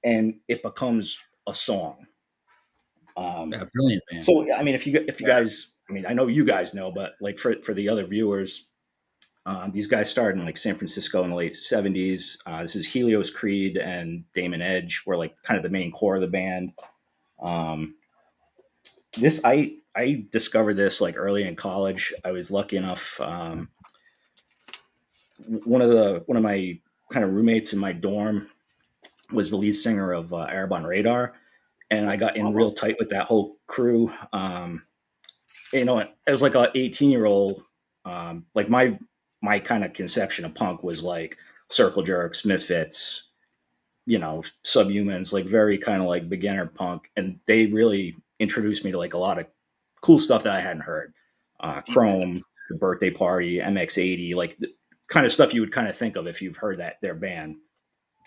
and it becomes a song. Yeah, brilliant band. So I mean, if you guys, I mean, I know you guys know, but like for the other viewers, these guys started in like San Francisco in the late '70s. This is Helios, Creed, and Damon Edge were like kind of the main core of the band. This I discovered this like early in college. I was lucky enough. One of my kind of roommates in my dorm was the lead singer of Arab Radar, and I got in real tight with that whole crew. You know, as like a 18-year-old, like my kind of conception of punk was like Circle Jerks, Misfits, you know, Subhumans, like very kind of like beginner punk, and they really introduced me to like a lot of cool stuff that I hadn't heard. Chrome, The Birthday Party, MX80, like the kind of stuff you would kind of think of if you've heard that their band.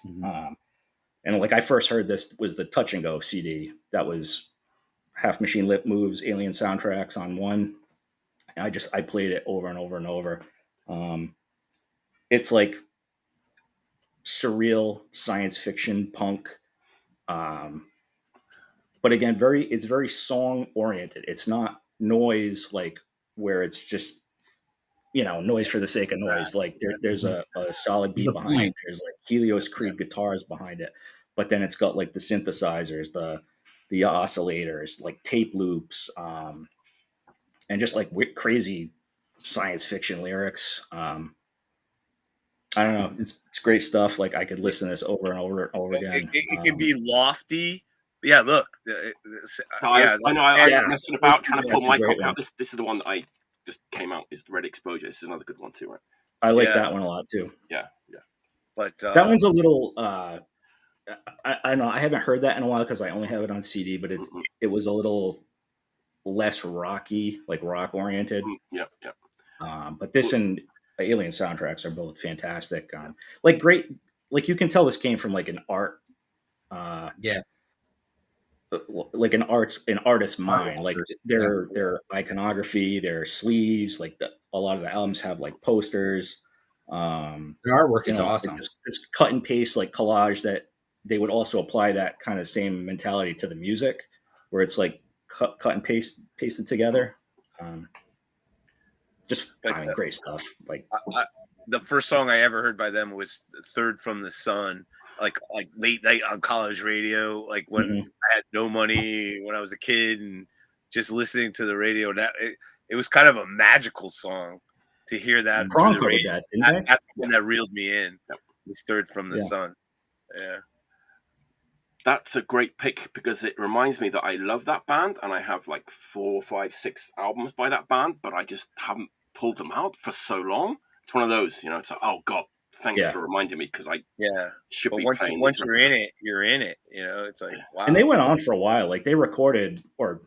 And like I first heard this was the Touch and Go CD. That was Half Machine Lip Moves, Alien Soundtracks on one. And I played it over and over and over. It's like surreal science fiction punk. But again, it's very song oriented. It's not noise like where it's just, you know, noise for the sake of noise. Like there's a solid beat behind it. There's like Helios Creed guitars behind it, but then it's got like the synthesizers, the oscillators, like tape loops, and just like crazy science fiction lyrics. I don't know. It's great stuff. Like I could listen to this over and over and over again. It can be lofty. Yeah, look. I know. I was messing about trying to pull my copy out. This is the one that I just came out. Is the Red Exposure. This is another good one too, right? I like that one a lot too. Yeah. But that one's a little. I don't know. I haven't heard that in a while because I only have it on CD. But it was a little less rocky, like rock oriented. Yeah. But this and Alien Soundtracks are both fantastic. Like great. Like you can tell this came from like an art. Like an artist's mind. Like their iconography, their sleeves, like a lot of the albums have like posters. Their artwork is awesome. Like this cut and paste like collage that they would also apply that kind of same mentality to the music, where it's like cut and pasted together. Great stuff. Like the first song I ever heard by them was Third from the Sun, like late night on college radio, like when I had no money when I was a kid and just listening to the radio. That it was kind of a magical song to hear that. That's the one that reeled me in. Was Third from the Sun. Yeah. That's a great pick because it reminds me that I love that band and I have like 4, 5, 6 albums by that band, but I just haven't pulled them out for so long. It's one of those, you know, it's like, oh God, thanks for reminding me because I should be playing. Once you're in it, you're in it. You know, it's like, wow. And they went on for a while. Like they recorded, or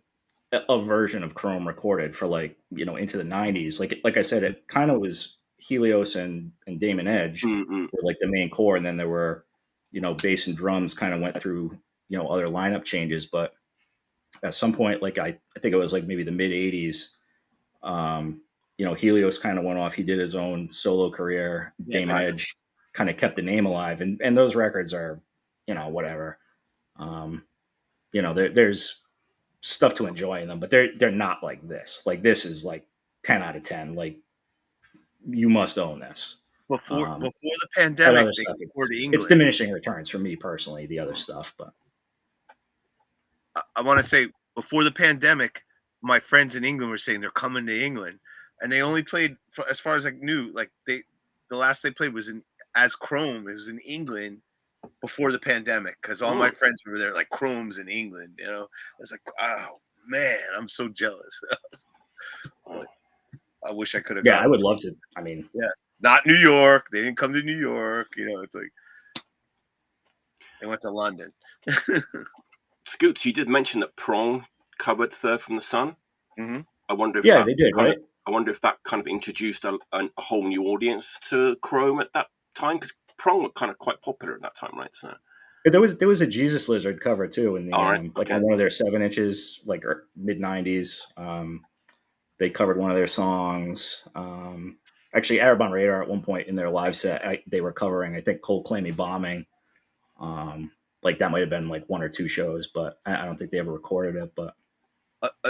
a version of Chrome recorded for like, you know, into the 90s. Like I said, it kind of was Helios and Damon Edge were like the main core. And then there were, you know, bass and drums kind of went through, you know, other lineup changes. But at some point, like I think it was like maybe the mid 80s, you know, Helios kind of went off. He did his own solo career. Damon Edge kind of kept the name alive. And those records are, you know, whatever. You know, there's stuff to enjoy in them, but they're not like this. Like this is like 10 out of 10. Like you must own this. Before the pandemic, it's diminishing returns for me personally, the other stuff. But I want to say before the pandemic, my friends in England were saying they're coming to England. And they only played, as far as I knew, like the last they played was as Chrome. It was in England before the pandemic because all my friends were there, like Chrome's in England. You know, I was like, oh man, I'm so jealous. I wish I could have. Yeah, I would love to. I mean, not New York. They didn't come to New York. You know, it's like they went to London. Scoots, you did mention that Prong covered Third from the Sun. Mm-hmm. I wonder if they did, right? I wonder if that kind of introduced a whole new audience to Chrome at that time, because Prong were kind of quite popular at that time, right? So there was a Jesus Lizard cover too in the on one of their 7 inches, like mid 90s. They covered one of their songs. Actually, Arab on Radar at one point in their live set, they were covering, I think, Cold Clay Me Bombing. like that might have been like one or two shows, but I don't think they ever recorded it. But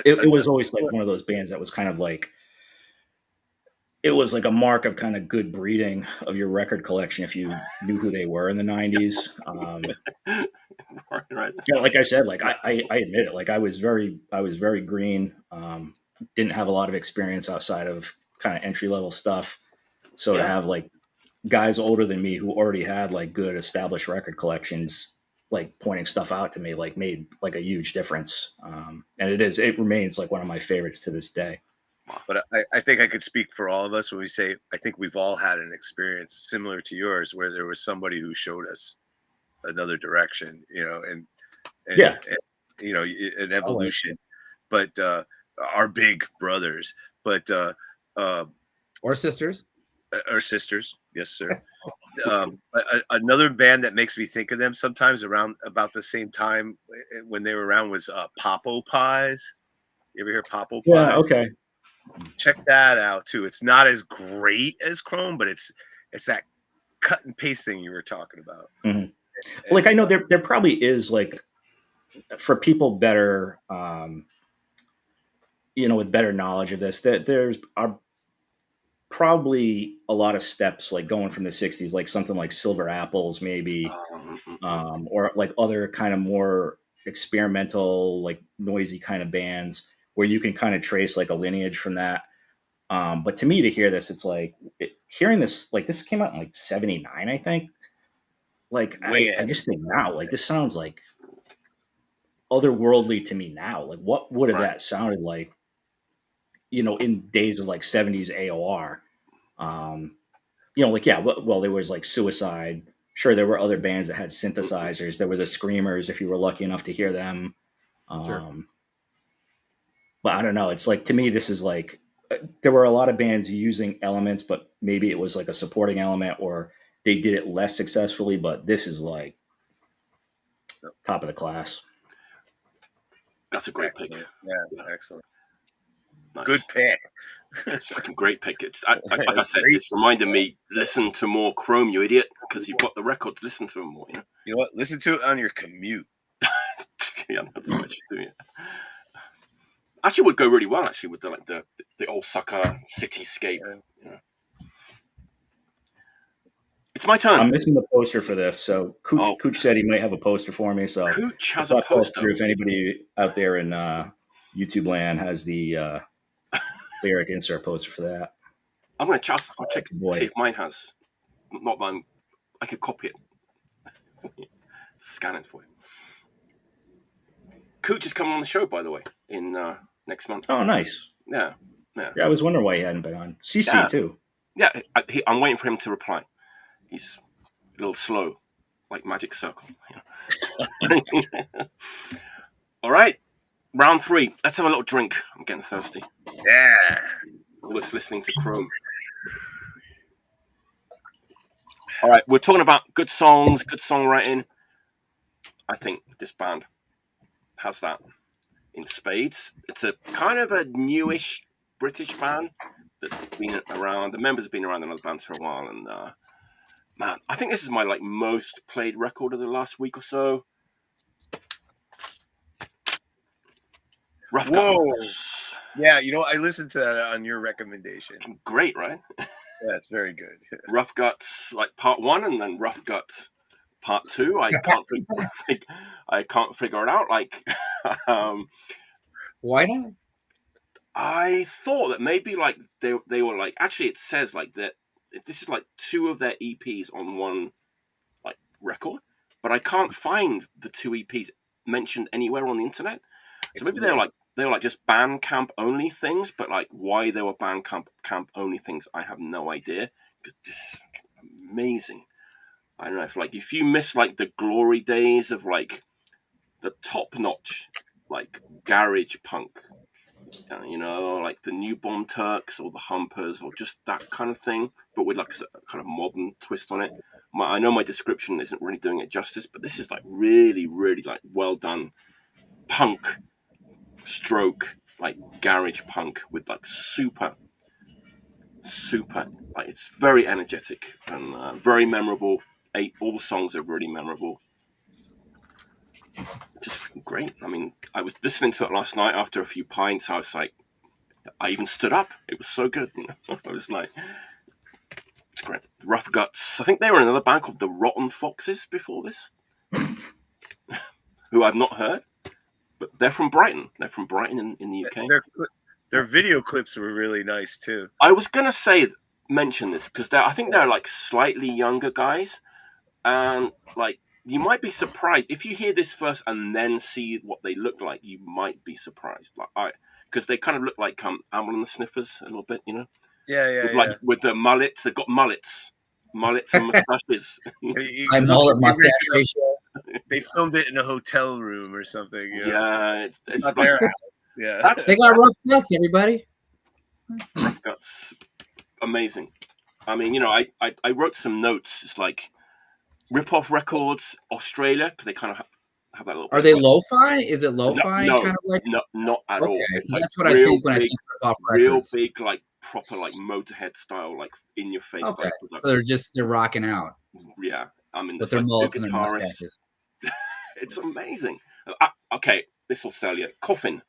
it was always like one of those bands that was kind of like, it was like a mark of kind of good breeding of your record collection if you knew who they were in the 90s. Right. Yeah, like I said, like I admit it, like I was very green. Didn't have a lot of experience outside of kind of entry level stuff. So to have like guys older than me who already had like good established record collections, like pointing stuff out to me, like made like a huge difference. And it remains like one of my favorites to this day. But I think I could speak for all of us when we say I think we've all had an experience similar to yours where there was somebody who showed us another direction, and you know, an evolution. But our big brothers, but or sisters. Or sisters, yes, sir. Another band that makes me think of them sometimes around about the same time when they were around was Popo Pies. You ever hear Popo Pies? Yeah, okay. Check that out too. It's not as great as Chrome, but it's that cut and paste thing you were talking about. Mm-hmm. Like I know there probably is like for people better, with better knowledge of this, that there's probably a lot of steps like going from the 60s, like something like Silver Apples maybe, or like other kind of more experimental, like noisy kind of bands where you can kind of trace like a lineage from that. But to me, to hear this, it's like hearing this, like this came out in like 79, I think. Like, I just think now, like this sounds like otherworldly to me now. Like what would have that sounded like, in days of like 70s AOR? Like, yeah, well, there was like Suicide. Sure, there were other bands that had synthesizers. There were the Screamers, if you were lucky enough to hear them. Sure. But I don't know. It's like, to me, this is like, there were a lot of bands using elements, but maybe it was like a supporting element or they did it less successfully. But this is like top of the class. That's a great pick. Yeah, excellent. Nice. Good pick. It's a fucking great pick. It's like I said, it's reminded me, listen to more Chrome, you idiot, because you've got the records. Listen to them more. You know what? Listen to it on your commute. Yeah, that's what I should do. Yeah. Actually, would go really well. Actually, with the Osaka cityscape. It's my turn. I'm missing the poster for this, so Cooch said he might have a poster for me. So Cooch has a poster. If anybody out there in YouTube land has the lyric insert poster for that, I'm going to check see if mine has. Not that I could copy it, scan it for you. Cooch is coming on the show, by the way, in next month. Oh, nice. Yeah. I was wondering why he hadn't been on. CC too. Yeah, I'm waiting for him to reply. He's a little slow, like Magic Circle. All right, round 3. Let's have a little drink. I'm getting thirsty. Yeah. All this listening to Chrome. All right, we're talking about good songs, good songwriting. I think this band has that in spades. It's a kind of a newish British band that's been around. The members have been around in other bands for a while, and man, I think this is my like most played record of the last week or so. Rough Guts. Yeah, I listened to that on your recommendation. Great, right? Yeah, it's very good. Rough Guts, like part 1, and then Rough Guts part 2. I can't figure it out. Like, why not? I thought that maybe like they were like, actually it says like that this is like 2 of their EPs on one like record, but I can't find the 2 EPs mentioned anywhere on the internet. So maybe they were like just Bandcamp only things, but like why they were Bandcamp only things, I have no idea. Because this is amazing. I don't know if you miss like the glory days of like the top notch like garage punk, like the New Bomb Turks or the Humpers or just that kind of thing, but with like a kind of modern twist on it. I know my description isn't really doing it justice, but this is like really, really like well done punk stroke, like garage punk with like super, like it's very energetic and very memorable. All the songs are really memorable. great. I mean, I was listening to it last night after a few pints. I was like, I even stood up. It was so good. You know? I was like, it's great. Rough Guts. I think they were in another band called the Rotten Foxes before this, who I've not heard, but they're from Brighton. They're from Brighton in the UK. Their video clips were really nice too. I was gonna mention this because I think they're like slightly younger guys, and like you might be surprised if you hear this first and then see what they look like. You might be surprised, because they kind of look like Amel and the Sniffers a little bit, you know. With the mullets. They've got mullets and mustaches. My mullet mustache ratio. They filmed it in a hotel room or something. You know? Yeah, it's not like, their house. Yeah, they got rough guts, everybody. Rough Guts, amazing. I mean, you know, I wrote some notes. It's like rip-off records, Australia, because they kind of have that little. Are they lo-fi? Is it lo-fi? No, kind of like? no, not at all. It's like that's what I think when I think rip-off records. Real big, like proper, like Motorhead style, like in your face. Okay, like, so they're rocking out. Yeah, I mean, with their like mullets and their mustaches. It's amazing. Okay, this will sell you. Coffin.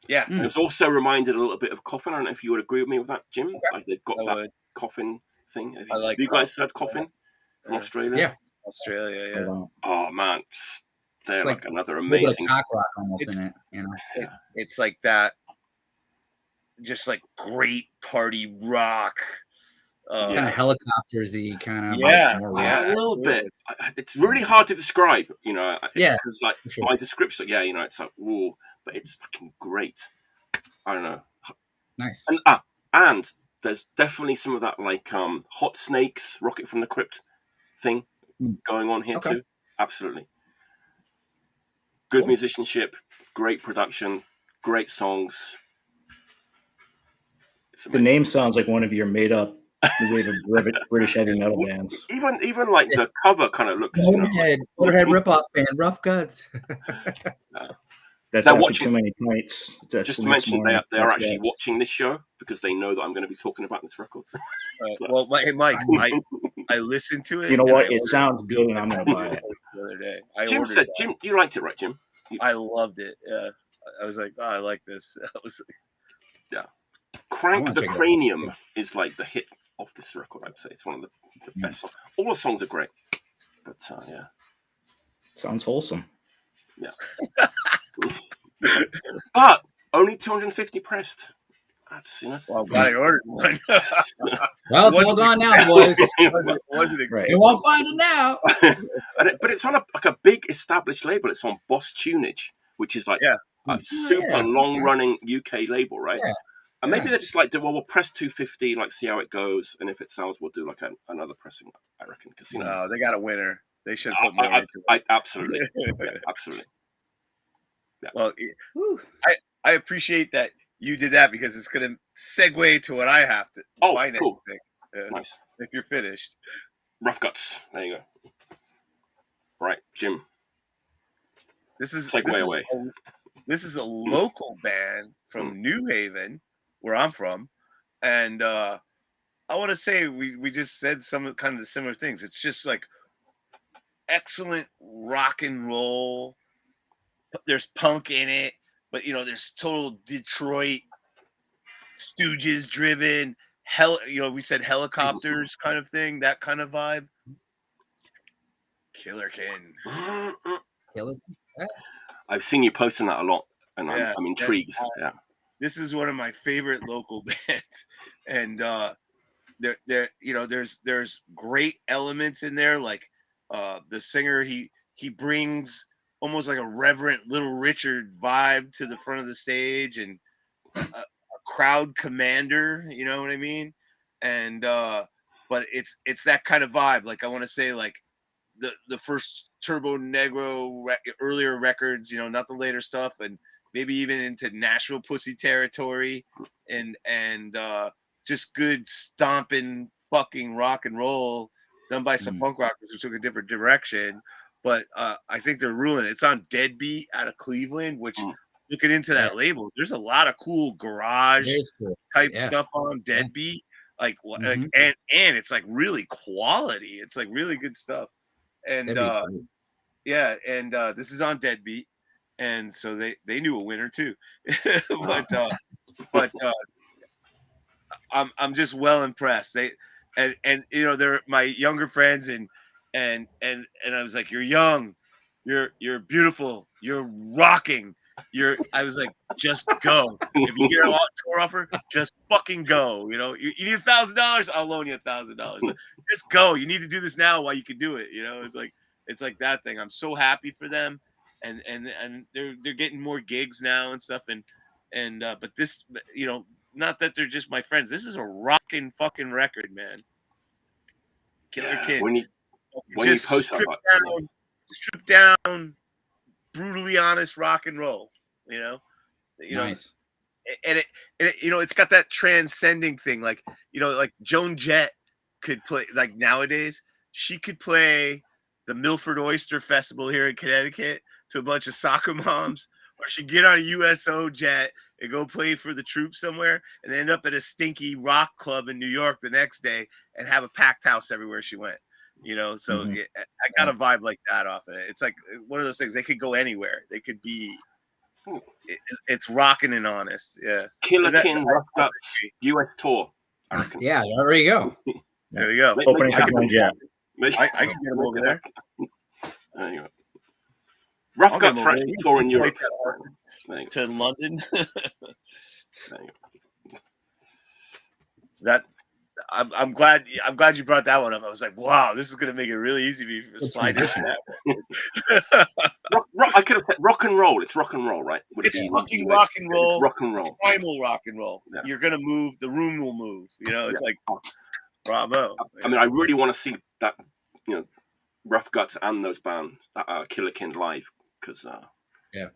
Yeah. It was also reminded a little bit of Coffin. I don't know if you would agree with me with that, Jim. Okay. Like they've got that Coffin thing. Have you guys heard Coffin from Australia? Yeah. Australia, yeah. Oh man, they're like another amazing cock rock almost in it. You know, it's like that, just like great party rock. Kind of helicopters-y, kind of. A little bit. It's really hard to describe, you know. Because like my description, you know, it's like whoa, but it's fucking great. I don't know. Nice. And there's definitely some of that like Hot Snakes, Rocket from the Crypt thing going on here too. Absolutely. Good musicianship, great production, great songs. The name sounds like one of your made-up wave of British heavy metal bands. Even like the cover kind of looks. Motorhead rip-off band, Rough Guts. That's after too many pints. Just to mention, they're actually watching this show because they know that I'm going to be talking about this record. Well, hey, Mike, I listened to it. You know what? It sounds good, and I'm going to buy it. The other day, Jim, you liked it, right, Jim? I loved it. Yeah, I was like, oh, I like this. I was like, Crank the Cranium is like the hit of this record. I'd say it's one of the best songs. All the songs are great, but sounds wholesome. Yeah. But only 250 pressed. That's, you know. Well, I'm glad I ordered one. Well, it's all gone now, boys. Wasn't it great? You won't find it now. But it's on a big established label. It's on Boss Tuneage, which is like a super long-running UK label, right? Yeah. And maybe they're just like, we'll press 250, like see how it goes, and if it sells, we'll do like another pressing. I reckon, because you know. No, they got a winner. They should put more into it. Absolutely, absolutely. Yeah. Well, I appreciate that you did that because it's going to segue to what I have to find. Cool. Nice. If you're finished. Rough Guts. There you go. Right, Jim. This is a local band from New Haven, where I'm from, and I want to say we just said some kind of the similar things. It's just like excellent rock and roll. There's punk in it, but you know, there's total Detroit Stooges driven we said helicopters kind of thing, that kind of vibe. Killerkin. I've seen you posting that a lot, and I'm intrigued. This is one of my favorite local bands, and there you know, there's great elements in there, like the singer, he brings almost like a Reverend Little Richard vibe to the front of the stage, and a crowd commander, you know what I mean? And but it's that kind of vibe. Like I want to say, like the first Turbo Negro earlier records, you know, not the later stuff, and maybe even into Nashville Pussy territory, and just good stomping fucking rock and roll done by some punk rockers who took a different direction. But I think they're ruling it. It's on Deadbeat out of Cleveland, which looking into that label, there's a lot of cool garage type stuff on Deadbeat. Like, and it's like really quality. It's like really good stuff. And Yeah, and this is on Deadbeat, and so they knew a winner too. but I'm just well impressed. They and you know they're my younger friends and I was like, you're young, you're beautiful, you're rocking. I was like, just go. If you get a tour offer, just fucking go. You know, you need $1,000, I'll loan you $1,000. Just go. You need to do this now while you can do it. You know, it's like that thing. I'm so happy for them, and they're getting more gigs now and stuff. And but this, you know, not that they're just my friends. This is a rocking fucking record, man. Killer Kid. When you post strip down, brutally honest rock and roll. You know, Nice. And it, you know, it's got that transcending thing. Like, you know, like Joan Jett could play, like nowadays, she could play the Milford Oyster Festival here in Connecticut to a bunch of soccer moms, or she'd get on a U.S.A. jet and go play for the troops somewhere and end up at a stinky rock club in New York the next day and have a packed house everywhere she went. You know, so I got a vibe like that off of it. It's like one of those things. They could go anywhere. They could be. It's rocking and honest. Yeah. Killer King Rough Guts U.S. tour. I reckon. Yeah, there you go. There you go. Opening I can get them over there. Anyway. Rough Guts are actually touring Europe. To London. I'm glad you brought that one up. I was like, wow, this is gonna make it really easy to slide into that. I could have said rock and roll. It's rock and roll, right? It's fucking rock and roll. Rock and roll. Primal rock and roll. Yeah. You're gonna move. The room will move. You know, it's like, bravo. I mean, I really want to see that. You know, Rough Guts and those bands, Killer King live, because it'd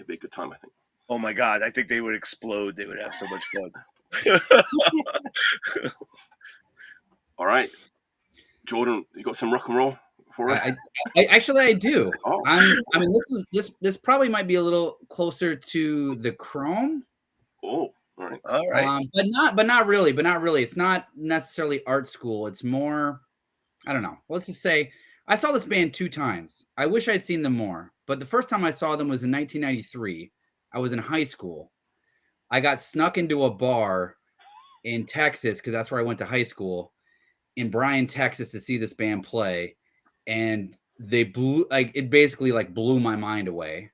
be a good time, I think. Oh my god, I think they would explode. They would have so much fun. All right, Jordan, you got some rock and roll for us? I do. Oh. I mean, this probably might be a little closer to the Chrome. Oh, all right. But not really. It's not necessarily art school. It's more, I don't know. Let's just say I saw this band 2 times. I wish I'd seen them more, but the first time I saw them was in 1993. I was in high school. I got snuck into a bar in Texas because that's where I went to high school in Bryan, Texas, to see this band play, and they basically blew my mind away.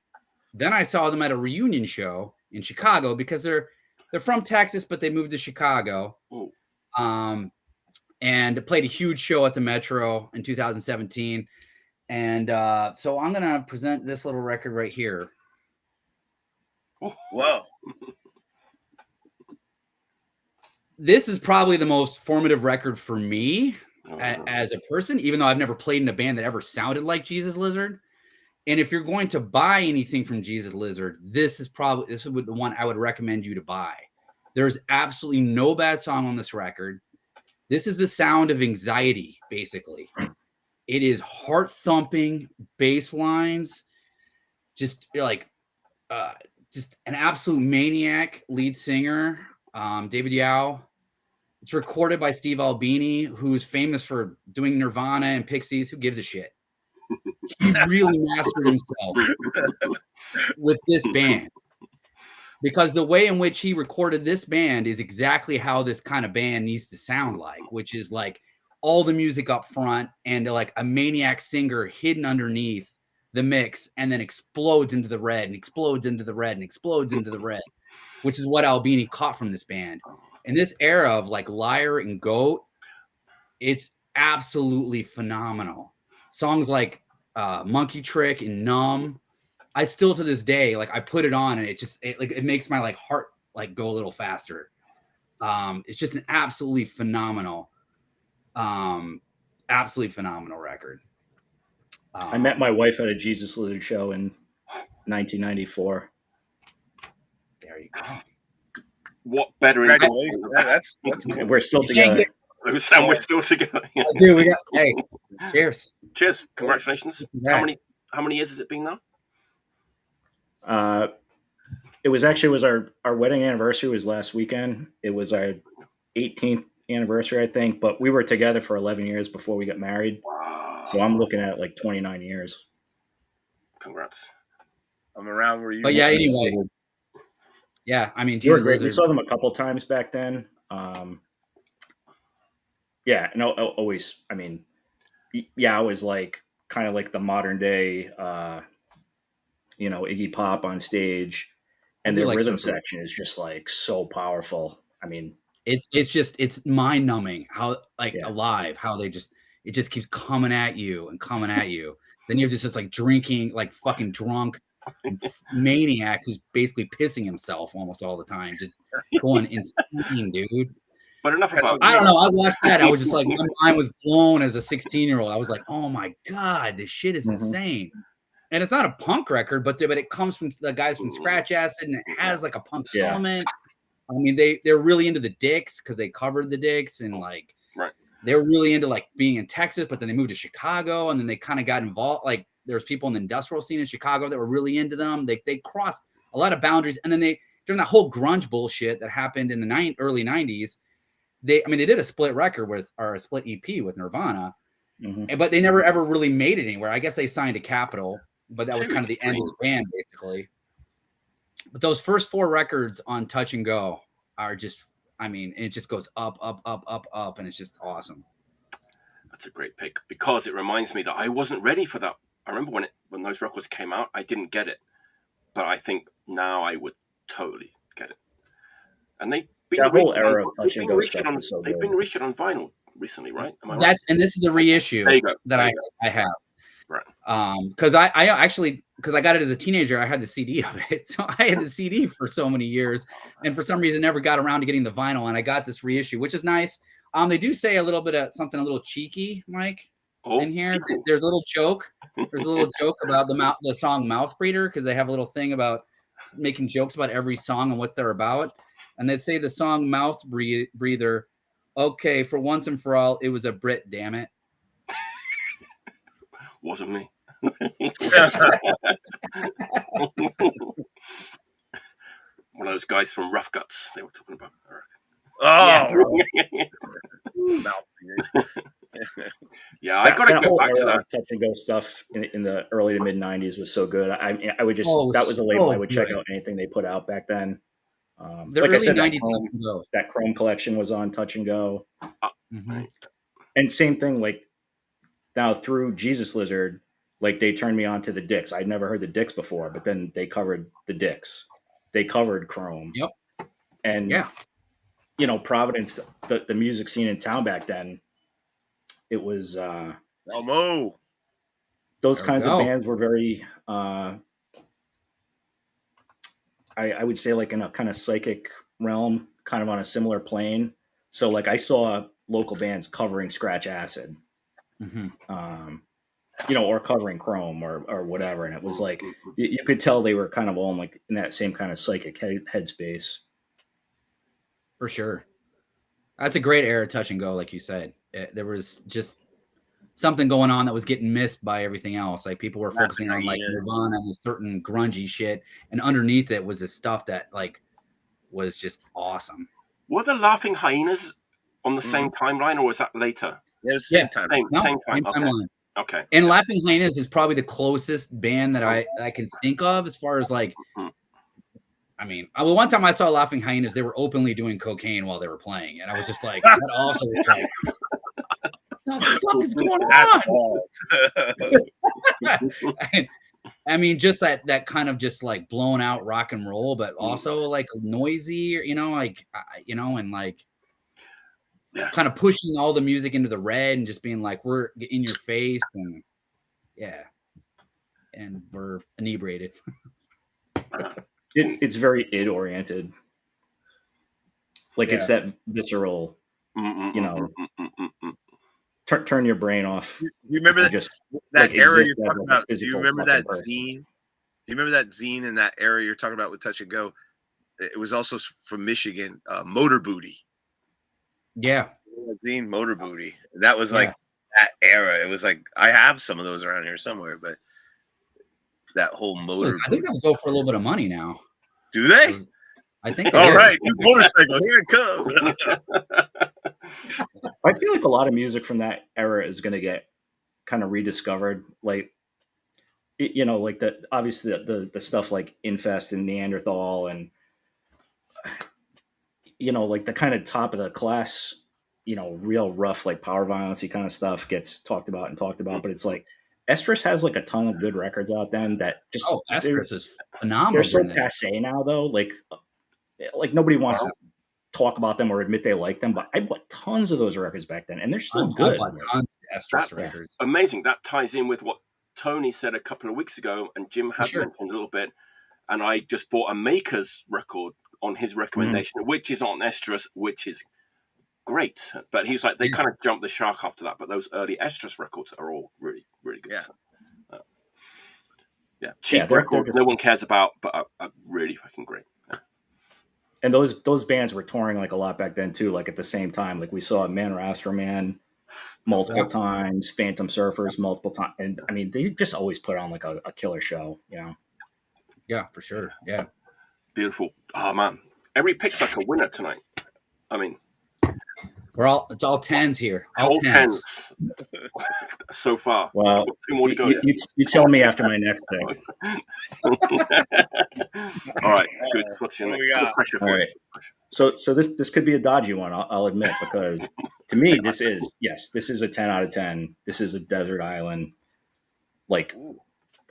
Then I saw them at a reunion show in Chicago because they're from Texas, but they moved to Chicago. Ooh. And played a huge show at the Metro in 2017. And so I'm gonna present this little record right here. Whoa. This is probably the most formative record for me as a person, even though I've never played in a band that ever sounded like Jesus Lizard. And if you're going to buy anything from Jesus Lizard, this is the one I would recommend you to buy. There's absolutely no bad song on this record. This is the sound of anxiety, basically. It is heart-thumping bass lines, just an absolute maniac lead singer. David Yao. It's recorded by Steve Albini, who's famous for doing Nirvana and Pixies. Who gives a shit? He really mastered himself with this band, because the way in which he recorded this band is exactly how this kind of band needs to sound like, which is like all the music up front and like a maniac singer hidden underneath the mix, and then explodes into the red and explodes into the red and explodes into the red, which is what Albini caught from this band. In this era of like Liar and Goat, it's absolutely phenomenal. Songs like Monkey Trick and Numb, I still to this day, like I put it on and it makes my like heart like go a little faster. It's just an absolutely phenomenal record. I met my wife at a Jesus Lizard show in 1994. There you go. What better? That's cool. We're still together. We're still together. Dude, we got cheers. Cheers! Congratulations. How many years has it been now? It was our wedding anniversary was last weekend. It was our 18th anniversary, I think, but we were together for 11 years before we got married. Wow. So I'm looking at like 29 years. congrats. I'm around where you. But yeah, Jesus anyway. Lizard. Yeah, I mean, They were Jesus great. We Lizard. saw them a couple times back then. Yeah, no, always. I mean, yeah, I was like kind of like the modern day, Iggy Pop on stage, and their like rhythm so cool. section is just like so powerful. I mean, it's mind numbing how Yeah. alive how it just keeps coming at you and coming at you. Then you have just like drinking, like fucking drunk maniac who's basically pissing himself almost all the time, just going insane, dude. But enough about. I don't know. I watched that. I was just like, my mind was blown as a 16-year-old. I was like, oh my God, this shit is insane. And it's not a punk record, but it comes from the guys from Scratch Acid, and it has like a punk element. I mean, they're really into the Dicks because they covered the Dicks, and like they were really into like being in Texas, but then they moved to Chicago, and then they kind of got involved. Like there's people in the industrial scene in Chicago that were really into them. They crossed a lot of boundaries, and then during that whole grunge bullshit that happened in the early 90s. They did a split record or a split EP with Nirvana, but they never ever really made it anywhere. I guess they signed to Capitol, but that was kind of the end of the band, basically. But those first 4 records on Touch and Go are just, it just goes up, up, up, up, up, and it's just awesome. That's a great pick because it reminds me that I wasn't ready for that. I remember when those records came out, I didn't get it, but I think now I would totally get it. And that whole era of Touch and Go stuff is so good. They've been reissued on vinyl recently, right? Am I right? And this is a reissue that I have. Right. Because I actually, because I got it as a teenager, I had the CD of it. So I had the CD for so many years, and for some reason never got around to getting the vinyl, and I got this reissue, which is nice. They do say a little bit of something a little cheeky, Mike, in here. There's a little joke. There's a little joke about the song Mouth Breather, because they have a little thing about making jokes about every song and what they're about. And they'd say the song Mouth Breather, okay, for once and for all, it was a Brit, damn it. Wasn't me. One of those guys from Rough Guts they were talking about. Yeah, I got to go back to that. Touch and Go stuff in the early to mid 90s was so good. I would just that was a label I would check out anything they put out back then. Like I said, that Chrome collection was on Touch and Go. And same thing, like now through Jesus Lizard, like they turned me on to the Dicks. I'd never heard the Dicks before, but then they covered the Dicks. They covered Chrome. Yep. And Providence, the music scene in town back then, it was those kinds of bands were very I would say like in a kind of psychic realm, kind of on a similar plane. So like I saw local bands covering Scratch Acid, or covering Chrome or whatever. And it was like, you could tell they were kind of all like in that same kind of psychic headspace. For sure. That's a great era, Touch and Go. Like you said, there was just something going on that was getting missed by everything else. Like people were focusing on like Nirvana and this certain grungy shit, and underneath it was this stuff that like was just awesome. Were the Laughing Hyenas on the same timeline, or was that later? It was same time. Same time. Okay. And Laughing Hyenas is probably the closest band that I can think of as far as like. One time I saw Laughing Hyenas, they were openly doing cocaine while they were playing, and I was just like, that also was like. What the fuck is going on? Just that kind of just like blown out rock and roll, but also like noisy, and like kind of pushing all the music into the red and just being like, we're in your face and and we're inebriated. It's very id oriented. Like it's that visceral, turn your brain off. You remember that era you're talking about? Do you remember that zine? Do you remember that zine in that era you're talking about with Touch and Go? It was also from Michigan, Motor Booty. Yeah. Zine Motor Booty. That was like that era. It was like, I have some of those around here somewhere, but that whole motor. I think those go for a little bit of money now. Do they? I think. All right, new motorcycle, here it comes. I feel like a lot of music from that era is going to get kind of rediscovered. Like you know, like obviously the stuff like Infest and Neanderthal and, you know, like the kind of top of the class, you know, real rough, like power violence kind of stuff gets talked about, but it's like Estrus has like a ton of good records out then that just, Estrus is they're phenomenal. so passe now though. Like nobody wants to talk about them or admit they like them, but I bought tons of those records back then and they're still good. Tons of Estrus records. Amazing. That ties in with what Tony said a couple of weeks ago and Jim had mentioned a little bit. And I just bought a Maker's record on his recommendation, which is on Estrus, which is great. But he's like, they kind of jumped the shark after that. But those early Estrus records are all really, really good. Cheap record no one cares about, but are really fucking great. Yeah. And those bands were touring like a lot back then too. Like at the same time, like we saw Man or Astroman multiple times, Phantom Surfers multiple times, and I mean they just always put on like a killer show, you know. Yeah, for sure. Yeah. Beautiful. Oh man, every pick's like a winner tonight. I mean, it's all tens here. All tens so far. Well, 2 more to go. You tell me after my next pick. All right, good. What's your next? Good pressure for you. So this could be a dodgy one, I'll admit, because to me this is a 10 out of 10. This is a desert island, like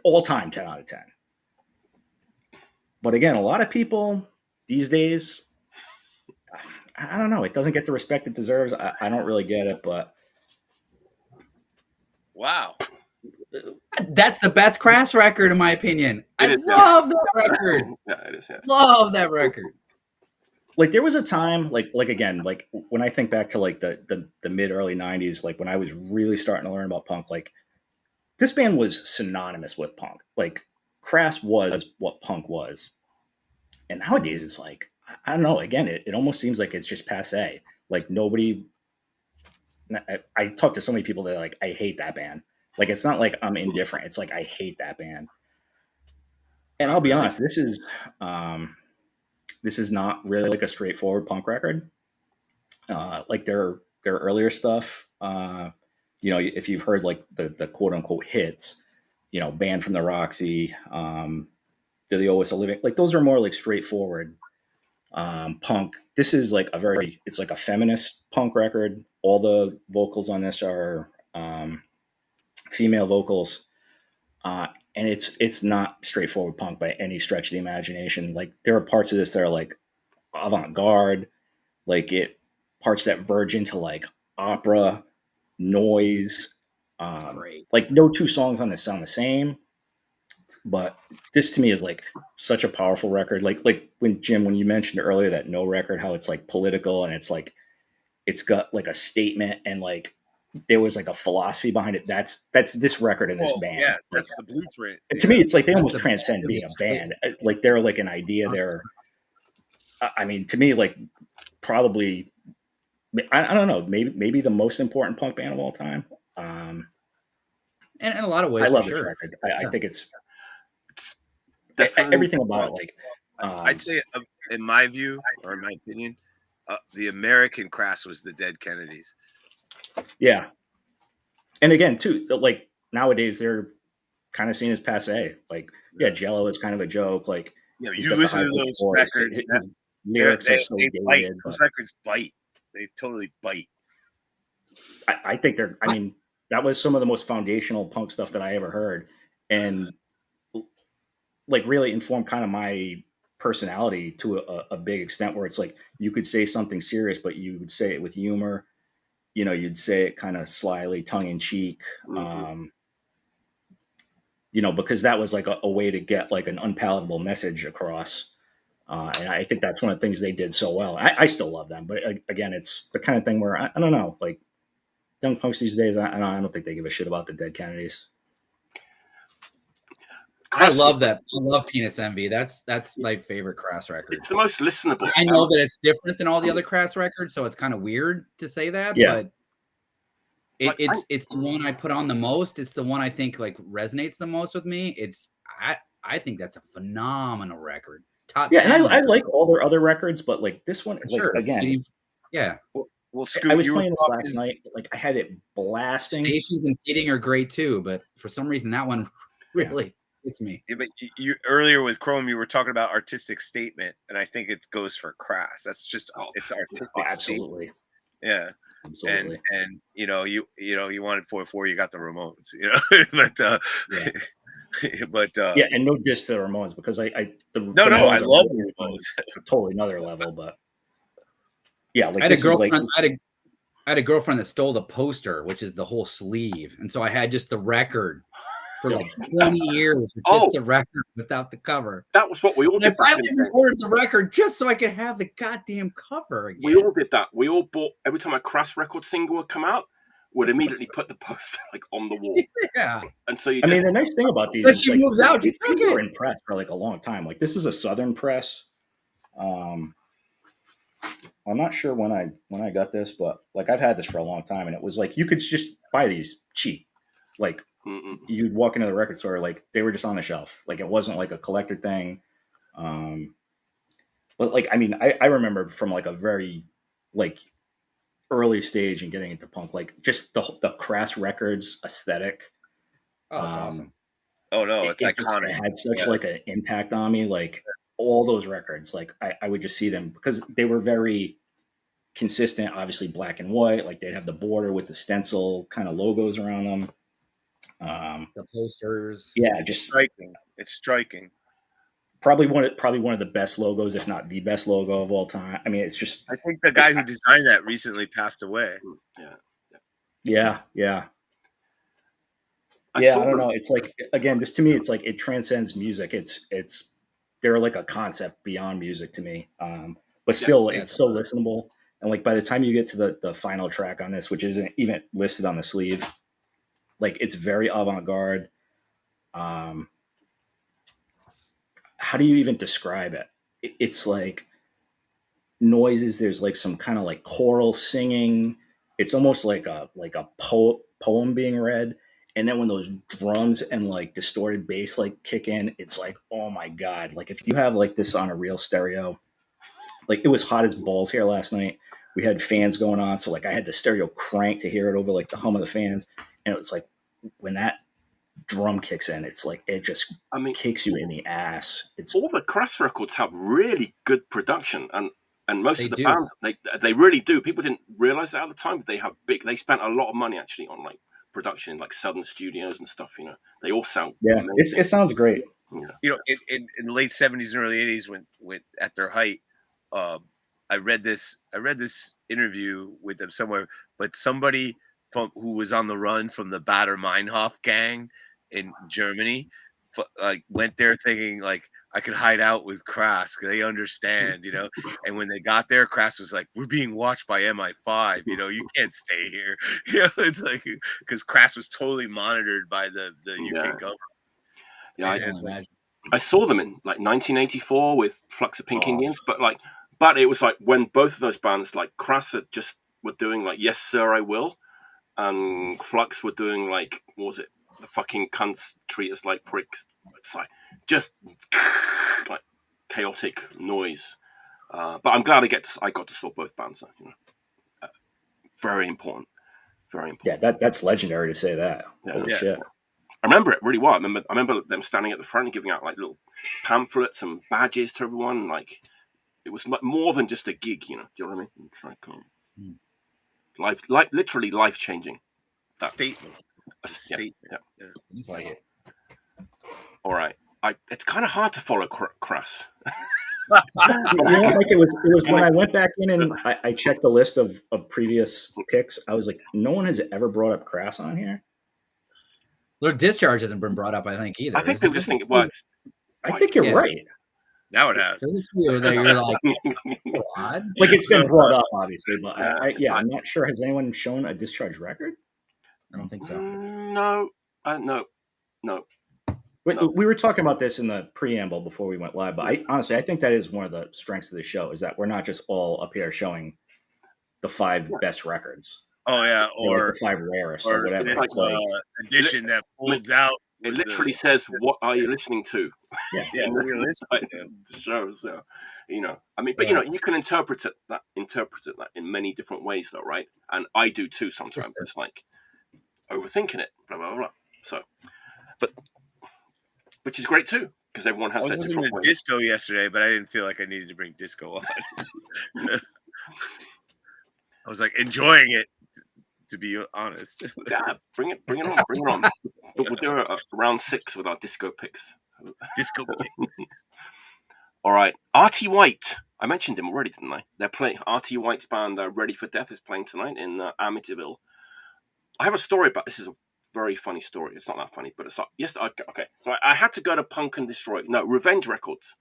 all time 10 out of 10. But again, a lot of people these days, I don't know, it doesn't get the respect it deserves. I don't really get it, but wow. That's the best Crass record, in my opinion. I love that record. Yeah, it is. Yeah. Love that record. Like there was a time, like again, like when I think back to like the mid early 90s, like when I was really starting to learn about punk, like this band was synonymous with punk. Like Crass was what punk was. And nowadays it's like, I don't know, again, it almost seems like it's just passe. Like nobody, I talk to so many people that are like, I hate that band. Like, it's not like I'm indifferent. It's like, I hate that band. And I'll be honest, this is not really like a straightforward punk record. Like their earlier stuff, you know, if you've heard like the quote unquote hits, you know, Banned from the Roxy, They're the Always a Living, like those are more like straightforward punk. This is like it's like a feminist punk record. All the vocals on this are female vocals. And it's not straightforward punk by any stretch of the imagination. Like there are parts of this that are like avant-garde, like parts that verge into like opera, noise. Like no two songs on this sound the same. But this to me is like such a powerful record. Like when you mentioned earlier that No record, how it's like political and it's like it's got like a statement and like there was like a philosophy behind it. That's this record and this band. Yeah, that's the blueprint. To me, it's like they almost transcend being a band. Like they're like an idea. I mean, to me, like probably, I don't know, maybe the most important punk band of all time. And in a lot of ways, I love this record. I think it's everything about it. Like I'd say, in my view or in my opinion, the American Crass was the Dead Kennedys. Yeah. And again, too, like nowadays they're kind of seen as passe. Like, yeah, Jello is kind of a joke. Like, yeah, you listen to those records, lyrics are so dated. Those records bite. They totally bite. I think I mean, that was some of the most foundational punk stuff that I ever heard. And like really informed kind of my personality to a big extent where it's like you could say something serious, but you would say it with humor. You know, you'd say it kind of slyly, tongue in cheek, you know, because that was like a way to get like an unpalatable message across. And I think that's one of the things they did so well. I still love them, but again, it's the kind of thing where I don't know, like young punks these days, I don't think they give a shit about the Dead Kennedys. I love that. I love Penis Envy. That's my favorite Crass record. It's the most listenable. I know that it's different than all the other Crass records, so it's kind of weird to say that. Yeah. But it's the one I put on the most. It's the one I think like resonates the most with me. I think that's a phenomenal record. Top 10 and I like all their other records, but like this one, sure. Like, again, yeah. Well, I was playing this last night. Like I had it blasting. Stations and Seating are great too, but for some reason that one really it's me. Yeah, but you earlier with Chrome, you were talking about artistic statement, and I think it goes for Crass. That's just it's artistic. Absolutely. Statement. Yeah. Absolutely. And you wanted 4/4, you got the Ramones, but yeah, and no diss to the Ramones, because I I love the Ramones. Totally another level, but yeah, like I had a this is girlfriend. like I had a girlfriend that stole the poster, which is the whole sleeve, and so I had just the record for like 20 years, with just the record without the cover. That was what we all did. I finally ordered the record just so I could have the goddamn cover again. We all did that. We all bought, every time a Crass record single would come out, would immediately put the poster like on the wall. Yeah. And so I mean, the nice thing about these when is she like, moves out, you were in press for like a long time. Like, this is a Southern press. I'm not sure when I got this, but like I've had this for a long time, and it was like you could just buy these cheap. Like you'd walk into the record store, like they were just on the shelf. Like it wasn't like a collector thing. But like, I mean, I remember from like a very like early stage and getting into punk, like just the Crass Records aesthetic. Oh, that's awesome. Oh no, it's iconic. It had such like an impact on me. Like all those records, like I would just see them because they were very consistent, obviously black and white. Like they'd have the border with the stencil kind of logos around them. The posters. Yeah, just striking. It's striking. Probably one of the best logos, if not the best logo of all time. I mean, it's just. I think the guy who designed that recently passed away. Yeah. I don't know. It's like, again, this to me, it's like it transcends music. It's they're like a concept beyond music to me. But still, it's so listenable. And like by the time you get to the final track on this, which isn't even listed on the sleeve, like it's very avant-garde. How do you even describe it? It's like noises. There's like some kind of like choral singing. It's almost like a poem being read. And then when those drums and like distorted bass like kick in, it's like, oh my God. Like if you have like this on a real stereo, like it was hot as balls here last night. We had fans going on. So like I had the stereo cranked to hear it over like the hum of the fans. And it was like when that drum kicks in, it's like it just kicks you in the ass. It's all the Crass records have really good production, and most of the bands they really do. People didn't realize that at the time, but they spent a lot of money actually on like production, like Southern studios and stuff. They all sound it sounds great. In the late 70s and early 80s, when at their height, I read this interview with them somewhere, but somebody who was on the run from the Baader Meinhof gang in Germany, like went there thinking like I could hide out with Crass because they understand, And when they got there, Crass was like, "We're being watched by MI5, you can't stay here." It's like because Crass was totally monitored by the UK government. Yeah, I saw them in like 1984 with Flux of Pink Indians, but it was like when both of those bands, like Crass were doing like Yes Sir I Will, and Flux were doing like, what was it? The fucking cunts treat us like pricks. It's like just like chaotic noise. But I'm glad I got to saw both bands. Very important. Very important. Yeah, that's legendary to say that. Holy shit. I remember it really well. I remember them standing at the front and giving out like little pamphlets and badges to everyone. Like it was more than just a gig, Do you know what I mean? It's like literally life changing. Statement. A statement. Yeah. Seems like it. All right. It's kind of hard to follow Crass. It was when I went back in and I checked the list of previous picks. I was like, no one has ever brought up Crass on here. Their Discharge hasn't been brought up, I think, either. I think people just think it works. I think you're right. Now it has. You're like, odd. Like it's been brought up, obviously, but I'm not sure. Has anyone shown a Discharge record? I don't think so. No. We were talking about this in the preamble before we went live, but I think that is one of the strengths of the show is that we're not just all up here showing the 5 best records. Oh yeah, or the 5 rarest or whatever. It's like edition that folds out. It literally says, "What are you listening to?" Yeah, what are you listening to? The show, so but you can interpret it that in many different ways, though, right? And I do too sometimes. It's like overthinking it, blah blah blah. So, but which is great too because everyone I has was their listening different to ways. disco yesterday, but I didn't feel like I needed to bring disco on. I was like enjoying it, to be honest. Yeah, bring it on. We'll do a round 6 with our disco picks. Disco kicks. All right, R.T. White. I mentioned him already, didn't I? They're playing. R.T. White's band, Ready for Death, is playing tonight in Amityville. I have a story about this. Is a very funny story. It's not that funny, but it's like yes. Okay. So I had to go to Punk and Destroy. No, Revenge Records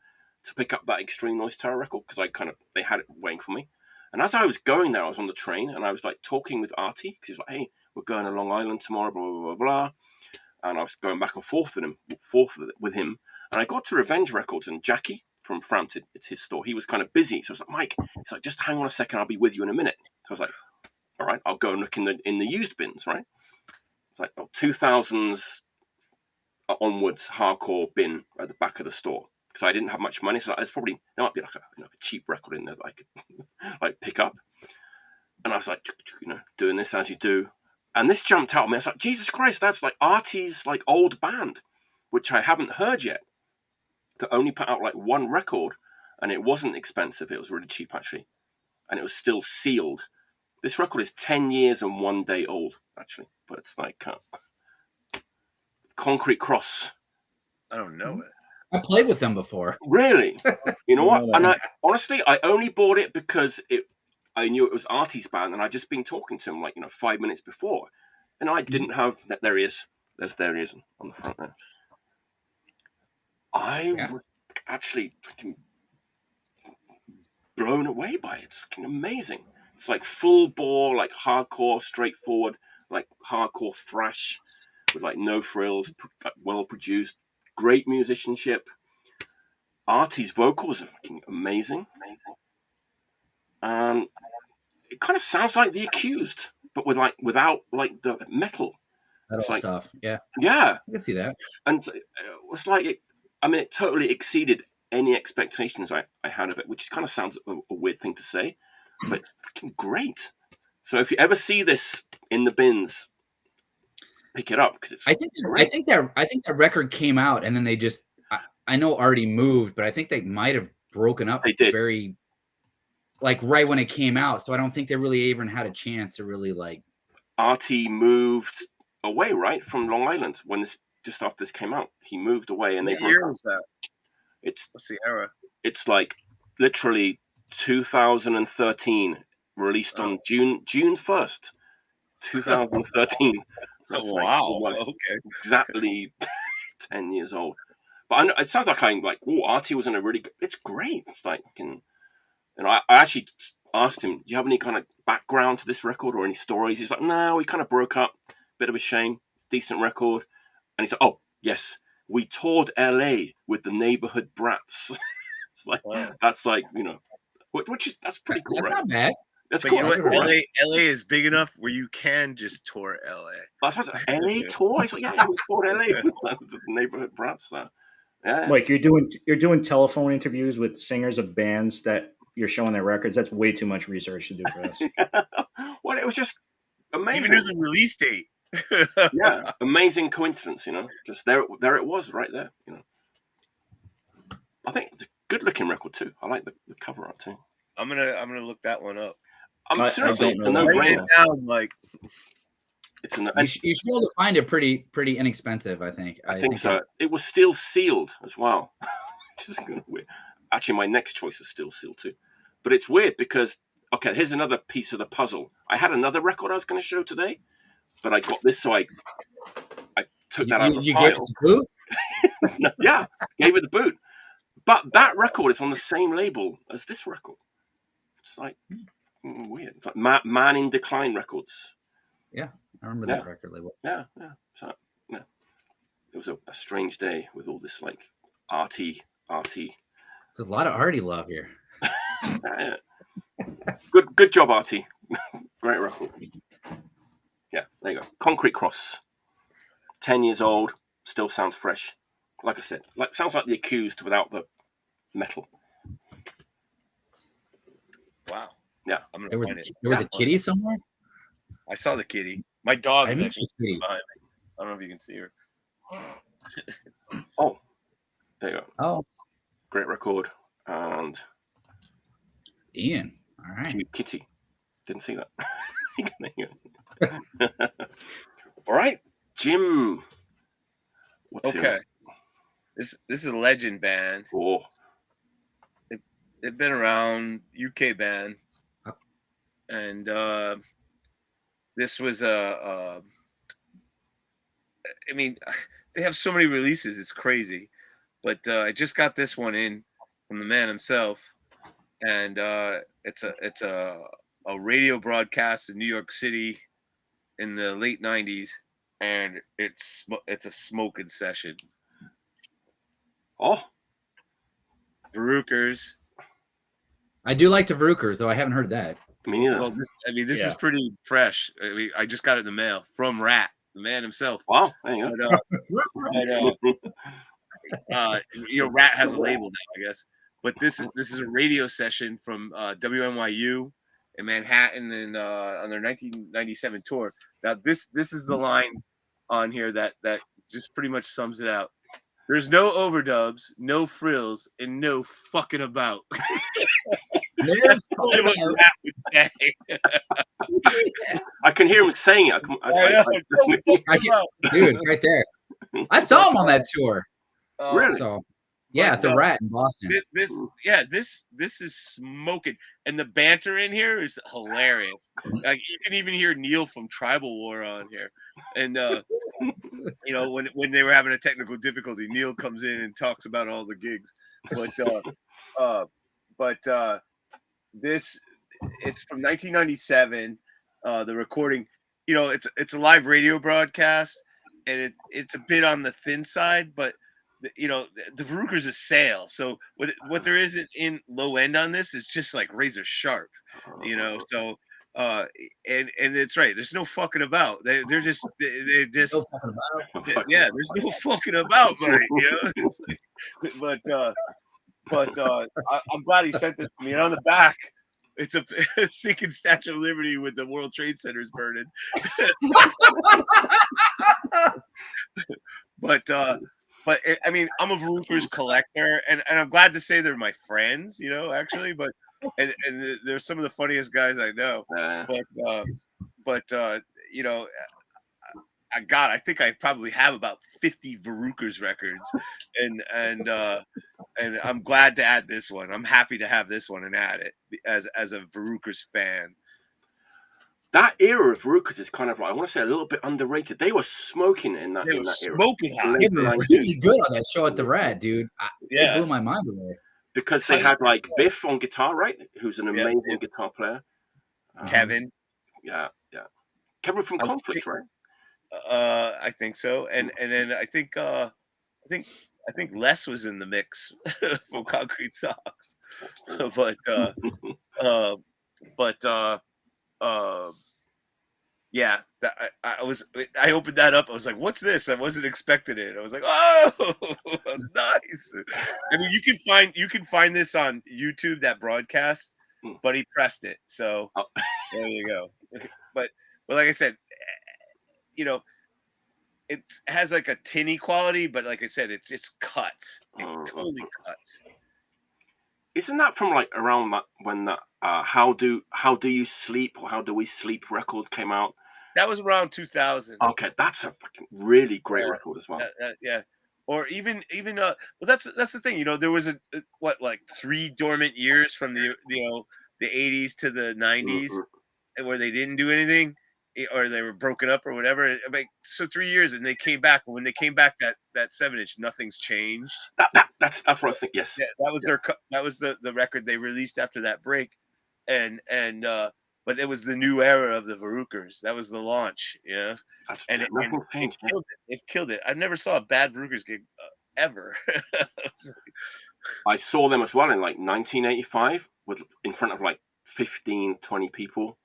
to pick up that Extreme Noise Terror record because they had it waiting for me. And as I was going there, I was on the train and I was like talking with Artie because he was like, "Hey, we're going to Long Island tomorrow." Blah blah blah blah. And I was going back and forth with him. And I got to Revenge Records and Jackie from Frampton, it's his store. He was kind of busy, so I was like, "Mike," he's like, "Just hang on a second, I'll be with you in a minute." So I was like, "All right, I'll go and look in the used bins." Right? It's like 2000s onwards hardcore bin at the back of the store. Because I didn't have much money, so there might be like a cheap record in there that I could like pick up. And I was like, doing this as you do, and this jumped out at me. I was like, Jesus Christ, that's like Artie's like old band, which I haven't heard yet. That only put out like one record, and it wasn't expensive. It was really cheap actually, and it was still sealed. This record is 10 years and 1 day old actually, but it's like Concrete Cross. I don't know it. I played with them before. Really? You know what? No. And I only bought it because I knew it was Artie's band, and I'd just been talking to him 5 minutes before, and I didn't have that. There he is. There he is on the front there. I was actually fucking blown away by it. It's fucking amazing. It's like full bore, like hardcore, straightforward, like hardcore thrash with like no frills, well produced. Great musicianship. Artie's vocals are fucking amazing. It kind of sounds like The Accused, but without like the metal. Metal stuff. Yeah. Yeah. I can see that. And so, it's like it totally exceeded any expectations I had of it, which kind of sounds a weird thing to say, but it's fucking great. So if you ever see this in the bins, pick it up because it's. I think that record came out and then they just. I know Artie moved, but I think they might have broken up. They did. Very, like right when it came out. So I don't think they really even had a chance to really like. Artie moved away, right, from Long Island when just after this came out. He moved away and they broke year up. was that? What's the era? It's like literally 2013, released on June 1st, 2013. So it's wow. Okay. Exactly 10 years old. But I know, it sounds like I'm like, oh, Artie was in a really good. It's great. It's like, and I actually asked him, do you have any kind of background to this record or any stories? He's like, no, we kind of broke up. Bit of a shame. Decent record. And he's like, oh, yes, we toured LA with the Neighborhood Brats. It's like, that's like, that's pretty cool, That's right? not bad. That's But cool. you know what? LA is big enough where you can just tour LA. That's what LA tour. He's like, yeah, we toured LA with the Neighborhood Brats. So. Yeah. Like you're doing telephone interviews with singers of bands that you're showing their records. That's way too much research to do for us. Well, it was just amazing. Even knew the release date. Yeah, amazing coincidence. Just there it was, right there. I think it's a good-looking record too. I like the cover art too. I'm gonna look that one up. Seriously, it's a Write no-brainer. it down, like. You should be able to find it pretty inexpensive, I think. I think so. It was still sealed as well. Which is kind of weird. Actually, my next choice was still sealed too. But it's weird because, okay, here's another piece of the puzzle. I had another record I was going to show today, but I got this, so I took that out of the file. Gave it the boot? No, yeah, gave it the boot. But that record is on the same label as this record. It's like weird. It's like Man in Decline Records. Yeah. I remember that record label. Yeah. So, yeah. It was a strange day with all this like arty. There's a lot of Artie love here. Yeah. Good job, Artie. Great record. Yeah, there you go. Concrete Cross. 10 years old, still sounds fresh. Like I said, sounds like The Accused without the metal. Wow. Yeah. I'm There gonna was find it. a kitty somewhere? I saw the kitty. My dog is I actually kitty. behind me. I don't know if you can see her. Oh, Oh, Great record. And Ian. All right. Cute Kitty. Didn't see that. All right, Jim. What's Okay. This is a legend band. Oh, They've been around, UK band. Oh. And this was I mean, they have so many releases, it's crazy. But I just got this one in from the man himself, and it's a radio broadcast in New York City in the late '90s, and it's a smoking session. oh, Varukers. I do like the Verrucas, though I haven't heard that. me neither. Well, this Yeah. is pretty fresh. I just got it in the mail from Rat, the man himself. Wow, there you go. But, Rat has a label now, I guess. But this is a radio session from WNYU in Manhattan and on their 1997 tour. Now this is the line on here that just pretty much sums it out. There's no overdubs, no frills, and no fucking about. That's what Rat would say. I can hear him saying it. Dude, it's right there. I saw him on that tour. Really? So, yeah, it's a Rat in Boston. This is smoking, and the banter in here is hilarious. Like you can even hear Neil from Tribal War on here, and when they were having a technical difficulty, Neil comes in and talks about all the gigs. But this it's from 1997. The recording, it's a live radio broadcast, and it's a bit on the thin side, but. The Verrucers is sale, so what there isn't in low end on this is just like razor sharp, So and it's right. There's no fucking about. They're just No fucking about. yeah. There's no fucking about, buddy. But I'm glad he sent this to me. And on the back, it's a sinking Statue of Liberty with the World Trade Centers burning. But I mean, I'm a Varukers collector, and I'm glad to say they're my friends, actually. But and they're some of the funniest guys I know. But I think I probably have about 50 Varukers records, and I'm glad to add this one. I'm happy to have this one and add it as a Varukers fan. That era of Verrucas is kind of like, I want to say, a little bit underrated. They were smoking in that era. Smoking hot. They were really good on that show at the Rat, dude. It blew my mind away. Because they had like Biff on guitar, right? Who's an amazing guitar player. Kevin. Yeah. Kevin from Conflict, right? I think so. And then I think Les was in the mix from Concrete Socks. I opened that up. I was like, "What's this?" I wasn't expecting it. I was like, "Oh, nice!" I mean, you can find this on YouTube, that broadcast, but he pressed it, so there you go. But like I said, it has like a tinny quality, but like I said, it just cuts. It totally cuts. Isn't that from like around that when that how do you sleep or how do we sleep record came out? That was around 2000. Okay, that's a fucking really great record as well. Yeah. Or even well, that's the thing. There was like 3 dormant years from the 80s to the 90s where they didn't do anything, or they were broken up or whatever. So 3 years, and they came back. When they came back, that 7-inch, Nothing's Changed. That's what I was thinking. Yes, yeah, that was the record they released after that break, and but it was the new era of the Varukers. That was the launch, It killed it. I never saw a bad Varukers gig ever. I saw them as well in like 1985 in front of like 15, 20 people.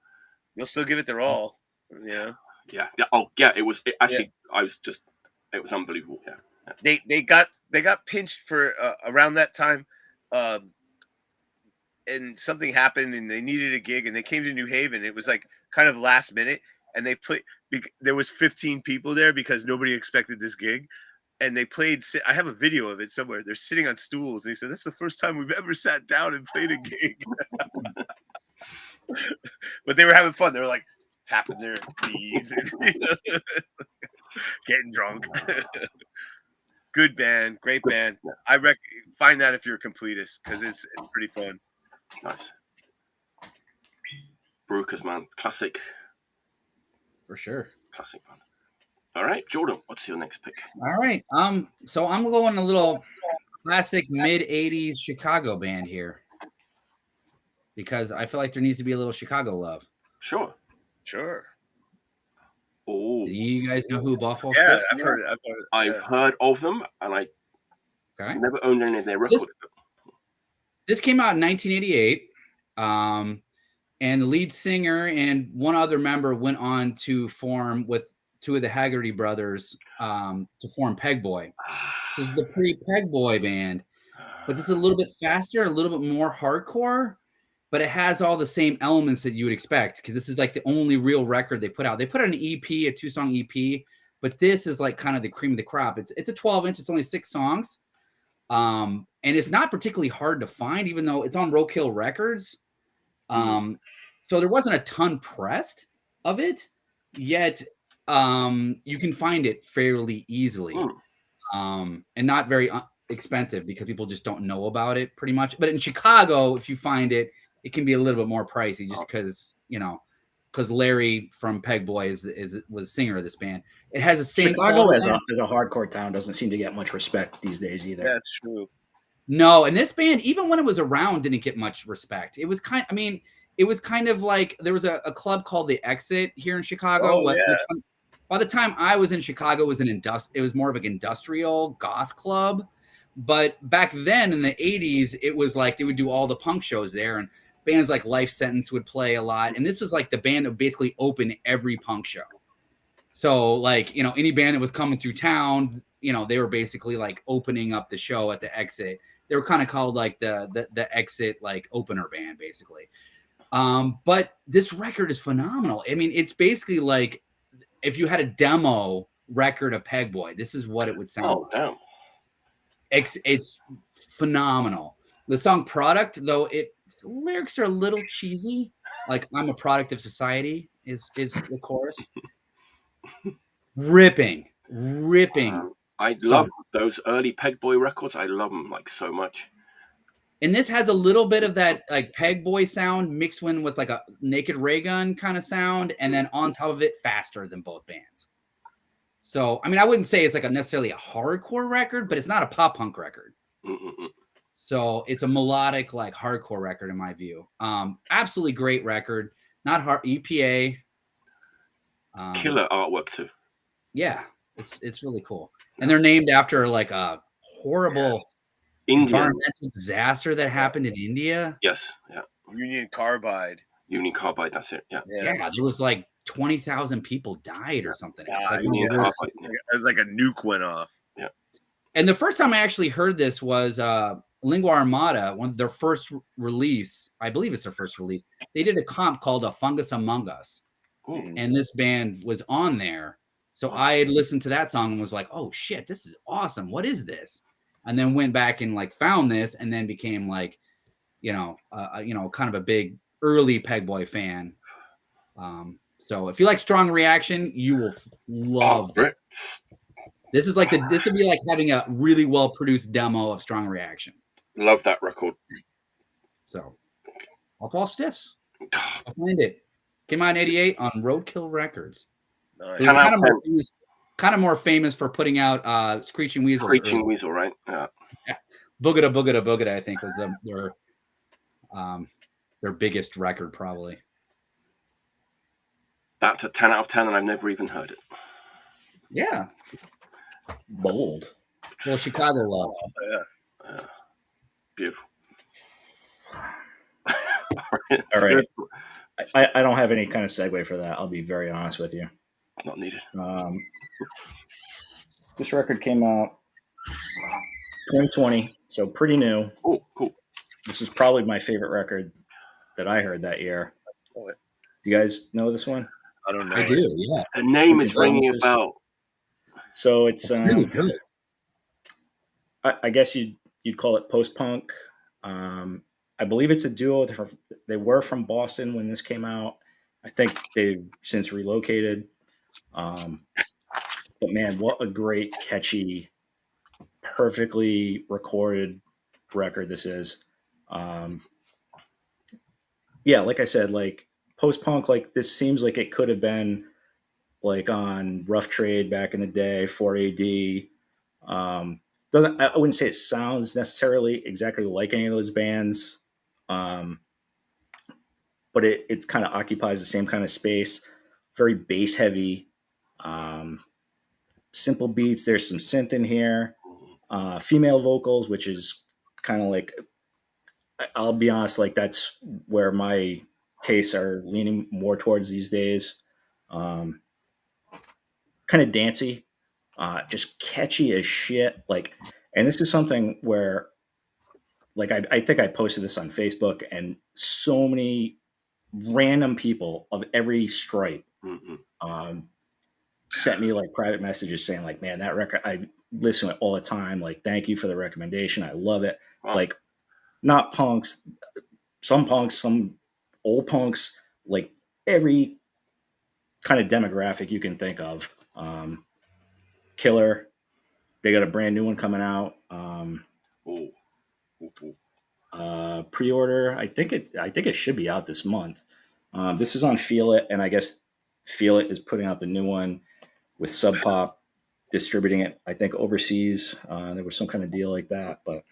They'll still give it their all, Yeah. Oh, yeah. It was actually. Yeah. It was unbelievable. Yeah. They got pinched for around that time. And something happened, and they needed a gig, and they came to New Haven. It was like kind of last minute, and they played. There was 15 people there because nobody expected this gig, and they played. I have a video of it somewhere. They're sitting on stools. And he said, "This is the first time we've ever sat down and played a gig." But they were having fun. They were like tapping their knees and getting drunk. Good band, great band. I find that if you're a completist, because it's pretty fun. Nice. Verrucas, man, classic. For sure. Classic band. All right, Jordan, what's your next pick? All right. So I'm going a little classic mid-'80s Chicago band here, because I feel like there needs to be a little Chicago love. Sure. Oh, do you guys know who Buffalo? Yeah, I've heard of them, and I never owned any of their records. This came out in 1988, and the lead singer and one other member went on to form with two of the Haggerty brothers to form Pegboy. This is the pre-Pegboy band, but this is a little bit faster, a little bit more hardcore, but it has all the same elements that you would expect, because this is like the only real record they put out. They put out an EP, a 2-song EP, but this is like kind of the cream of the crop. It's a 12-inch. It's only 6 songs. And it's not particularly hard to find, even though it's on Roadkill Records. So there wasn't a ton pressed of it, yet you can find it fairly easily, and not very expensive, because people just don't know about it pretty much. But in Chicago, if you find it, it can be a little bit more pricey, just because, because Larry from Pegboy was singer of this band. It has the same. Chicago as a hardcore town doesn't seem to get much respect these days either. That's true. No, and this band, even when it was around, didn't get much respect. It was kind of like there was a club called The Exit here in Chicago. By the time I was in Chicago, it was more of an industrial goth club. But back then in the 80s, it was like they would do all the punk shows there, and bands like Life Sentence would play a lot. And this was like the band that basically opened every punk show. So like, any band that was coming through town, they were basically like opening up the show at The Exit. They were kind of called like the Exit like opener band, basically. But this record is phenomenal. I mean, it's basically like if you had a demo record of Pegboy, this is what it would sound like. Damn. It's phenomenal. The song Product, though, its lyrics are a little cheesy. Like, I'm a product of society is the chorus. Ripping. I love those early Pegboy records. I love them like so much. And this has a little bit of that like Pegboy sound mixed in with like a Naked Ray Gun kind of sound, and then on top of it, faster than both bands. So, I mean, I wouldn't say it's like necessarily a hardcore record, but it's not a pop punk record. So it's a melodic, like hardcore record in my view. Absolutely great record. Not hard EPA. Killer artwork too. Yeah, it's really cool. And they're named after like a horrible environmental disaster that happened in India. Yes, yeah. Union Carbide, that's it. Yeah. Yeah, there was like 20,000 people died or something. It was like a nuke went off. Yeah. And the first time I actually heard this was Lingua Armada, one of their first release. I believe it's their first release. They did a comp called A Fungus Among Us. And this band was on there. So I had listened to that song and was like, oh shit, this is awesome. What is this? And then went back and like found this, and then became like, kind of a big early Pegboy fan. So if you like Strong Reaction, you will love this. This would be like having a really well produced demo of Strong Reaction. Love that record. So I'll Paul Stiffs. I'll find it. Came out in 88 on Roadkill Records. Nice. Kind of more famous for putting out Screeching Weasel. Screeching Weasel, right? Yeah. Boogada Boogada Boogada, I think, was their biggest record, probably. That's a 10 out of 10, and I've never even heard it. Yeah. Bold. Well, Chicago love. Yeah. Beautiful. All right. I don't have any kind of segue for that. I'll be very honest with you. Not needed. This record came out 2020, so pretty new. Oh, cool. This is probably my favorite record that I heard that year. Do you guys know this one? I don't know. I do, yeah. The name is ringing a bell. So it's really good. I guess you'd call it post-punk. I believe it's a duo. They were from Boston when this came out. I think they've since relocated. But man, what a great, catchy, perfectly recorded record this is. Yeah, like I said, like post-punk, like this seems like it could have been like on Rough Trade back in the day, 4AD. I wouldn't say it sounds necessarily exactly like any of those bands, um, but it kind of occupies the same kind of space. Very bass heavy, simple beats. There's some synth in here, female vocals, which is kind of like, I'll be honest, like that's where my tastes are leaning more towards these days. Kind of dancey, just catchy as shit. Like, and this is something where, like, I think I posted this on Facebook, and so many random people of every stripe sent me like private messages saying, like, man, that record, I listen to it all the time. Like, thank you for the recommendation. I love it. Wow. Like, not punks, some old punks, like every kind of demographic you can think of. Killer. They got a brand new one coming out. Pre-order. I think it should be out this month. This is on Feel It, and I guess Feel It is putting out the new one with Sub Pop distributing it, I think, overseas. There was some kind of deal like that, but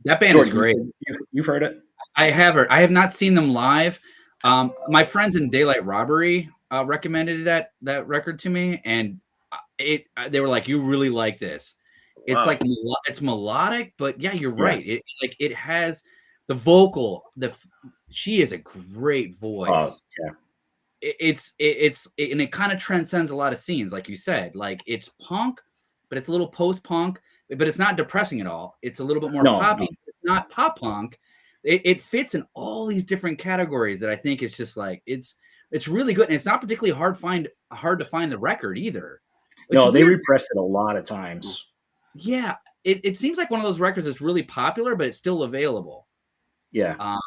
that band Jordan, is great. You've heard it? I have heard. I have not seen them live. My friends in Daylight Robbery recommended that record to me, and they were like, "You really like this." It's Wow. like it's melodic, but yeah, you're right. It has the vocal. She is a great voice. Yeah. It's and it kind of transcends a lot of scenes, like you said. Like it's punk, but it's a little post-punk, but it's not depressing at all. It's a little bit more poppy. No. It's not pop punk. It fits in all these different categories that I think it's just like it's really good, and it's not particularly hard to find the record either. No, they repressed it a lot of times. Yeah, it seems like one of those records that's really popular, but it's still available. Yeah,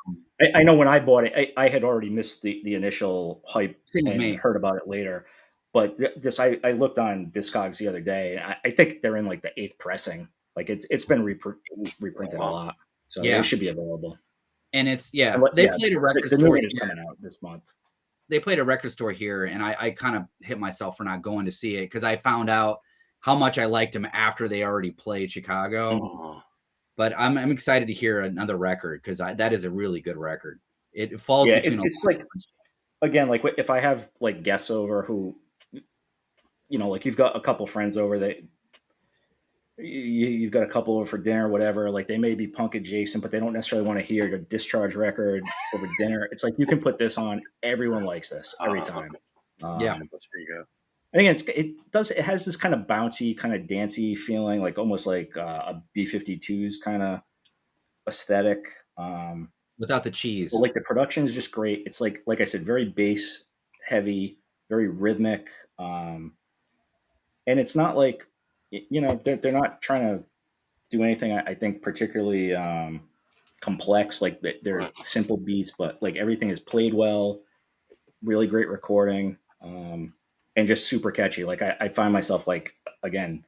I know when I bought it, I had already missed the initial hype and heard about it later. But I looked on Discogs the other day, and I think they're in like the 8th pressing. Like it's been reprinted a lot, so it should be available. And it's they played a record store. The new one is coming out this month. They played a record store here, and I kind of hit myself for not going to see it because I found out how much I liked them after they already played Chicago. Mm-hmm. But I'm excited to hear another record because that is a really good record. It falls between. It's like, again, like if I have like guests over who, like you've got a couple friends over that you've got a couple over for dinner or whatever, like they may be punk adjacent, but they don't necessarily want to hear your Discharge record over dinner. It's like, you can put this on. Everyone likes this every time. There you go. And again, it has this kind of bouncy, kind of dancey feeling, like almost like a B-52's kind of aesthetic. Without the cheese. But like the production is just great. It's like I said, very bass heavy, very rhythmic. And it's not like, they're not trying to do anything, I think, particularly complex. Like they're simple beats, but like everything is played well, really great recording. And just super catchy. Like I find myself like, again,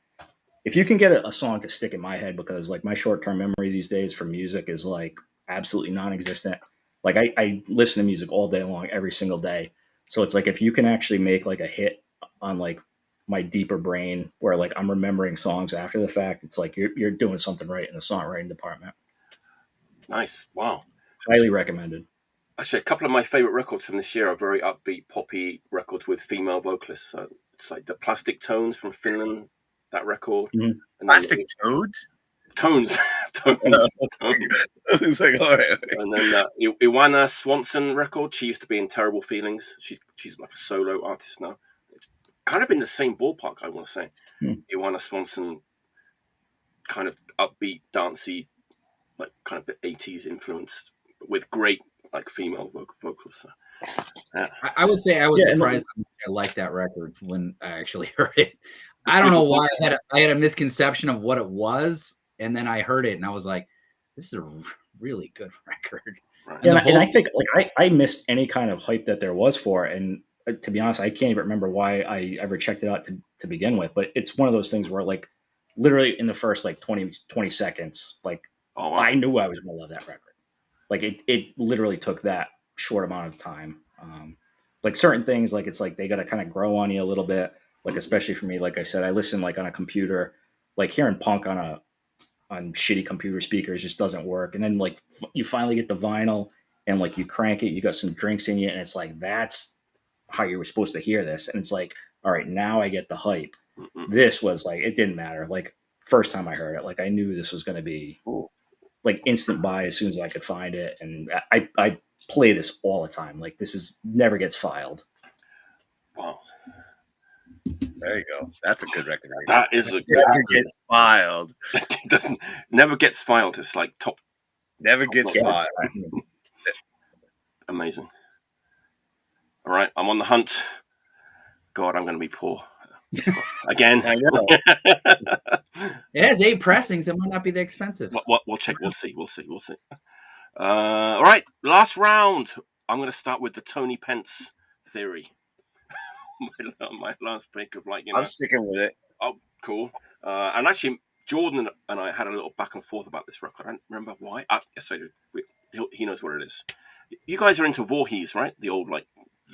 if you can get a song to stick in my head, because like my short-term memory these days for music is like absolutely non-existent. Like I listen to music all day long, every single day. So it's like, if you can actually make like a hit on like my deeper brain where like I'm remembering songs after the fact, it's like you're doing something right in the songwriting department. Nice. Wow. Highly recommended. Actually, a couple of my favorite records from this year are very upbeat, poppy records with female vocalists. So it's like the Plastic Tones from Finland, that record. Mm-hmm. And Plastic Toads? Tones. Tones. I was like, all right. And then Ioana Swanson record. She used to be in Terrible Feelings. She's like a solo artist now. It's kind of in the same ballpark, I want to say. Ioana Swanson, kind of upbeat, dancey, like kind of the 80s influenced, but with great like female vocals. So, I would say I was surprised I liked that record when I actually heard it. I don't know why I had a misconception of what it was, and then I heard it and I was like, this is a really good record. Right. And I think like I missed any kind of hype that there was for it. And to be honest, I can't even remember why I ever checked it out to begin with. But it's one of those things where like literally in the first like 20 seconds, like I knew I was going to love that record. Like it literally took that short amount of time. Like certain things, like it's like they got to kind of grow on you a little bit. Like especially for me, like I said, I listen like on a computer, like hearing punk on shitty computer speakers just doesn't work. And then like you finally get the vinyl and like you crank it, you got some drinks in you, and it's like that's how you were supposed to hear this. And it's like, all right, now I get the hype. This was like it didn't matter. Like first time I heard it, like I knew this was going to be like instant buy as soon as I could find it. And I play this all the time. Like this is never gets filed. Wow. There you go. That's a good record. That is a good never gets filed. It never gets filed. It's like top. Never gets filed. Amazing. All right, I'm on the hunt. God, I'm going to be poor again. I know. It has 8 pressings. It might not be that expensive. We'll check. We'll see. All right, last round. I'm going to start with the Tony Pence theory. my last pick of like, you know. I'm sticking with it. Oh, cool. And actually, Jordan and I had a little back and forth about this record. I don't remember why. Yes, I do. He knows what it is. You guys are into Voorhees, right? The old like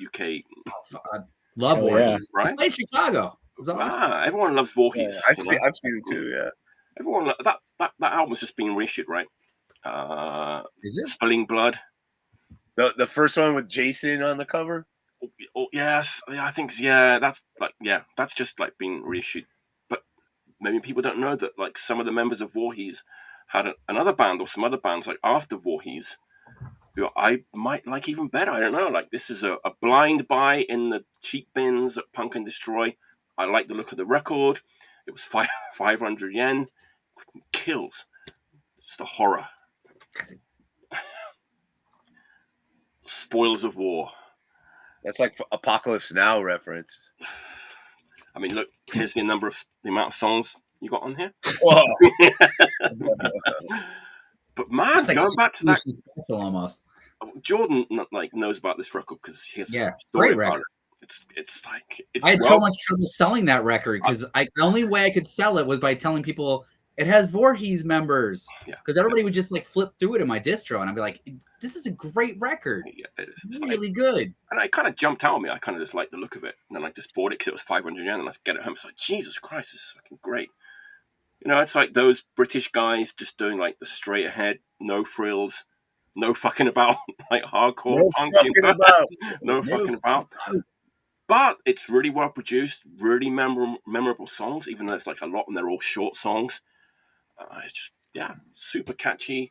UK. I love Voorhees. Yeah. Right? I played Chicago. It was awesome. Everyone loves Voorhees. Yeah, I've seen it too. Yeah. Everyone that album's just been reissued, right? Is it Spilling Blood? The first one with Jason on the cover. Oh yes, I think that's just like being reissued. But maybe people don't know that like some of the members of Voorhees had another band or some other bands like after Voorhees, who I might like even better. I don't know. Like this is a blind buy in the cheap bins at Punk and Destroy. I like the look of the record. It was 500 yen. Kills. It's the horror. Spoils of War. That's like Apocalypse Now reference. I mean, look, here's the amount of songs you got on here. Whoa. But man, like going back to that, almost. Jordan like knows about this record because he has a great story about record. it. It's like it's. I had so much trouble selling that record because the only way I could sell it was by telling people it has Voorhees members. Yeah. Because everybody would just like flip through it in my distro, and I'd be like, "This is a great record. Yeah, it's really good." And it kind of jumped out at me. I kind of just liked the look of it, and then I just bought it because it was 500 yen, and I get it home. It's like, Jesus Christ, this is fucking great. You know, it's like those British guys just doing like the straight ahead, no frills, no fucking about, like hardcore punk. No fucking about. But it's really well produced, really memorable songs, even though it's like a lot and they're all short songs. It's just, super catchy.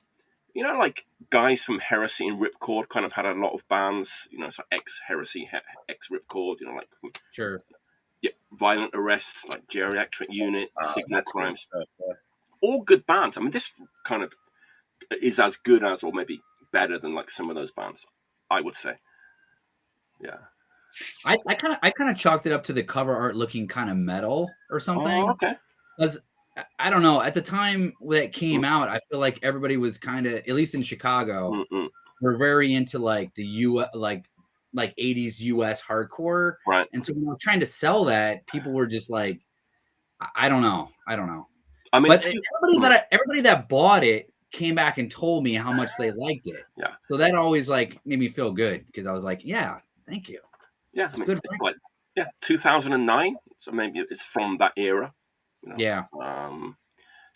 You know, like guys from Heresy and Ripcord kind of had a lot of bands, you know, it's like ex-Heresy, ex-Ripcord, you know, like... Sure. Yeah, Violent Arrest, like Geriatric Unit, Signal Crimes. All good bands. I mean, this kind of is as good as, or maybe better than, like some of those bands, I would say. Yeah. I kind of chalked it up to the cover art looking kind of metal or something. Oh, okay. Because I don't know, at the time that it came out, I feel like everybody was kind of, at least in Chicago, were very into like the like 80s US hardcore. Right. And so when I was trying to sell that, people were just like, I don't know. I mean, but everybody that bought it came back and told me how much they liked it. Yeah. So that always like made me feel good because I was like, yeah, thank you. Yeah. I mean, good. Like, 2009. So maybe it's from that era. You know? Yeah.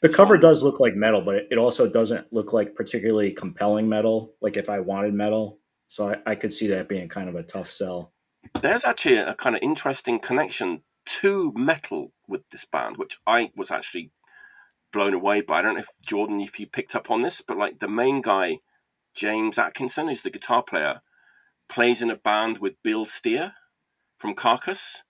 The cover does look like metal, but it also doesn't look like particularly compelling metal. Like if I wanted metal. So I could see that being kind of a tough sell. There's actually a kind of interesting connection to metal with this band, which I was actually blown away by. I don't know if Jordan, if you picked up on this, but like the main guy, James Atkinson, who's the guitar player, plays in a band with Bill Steer from Carcass.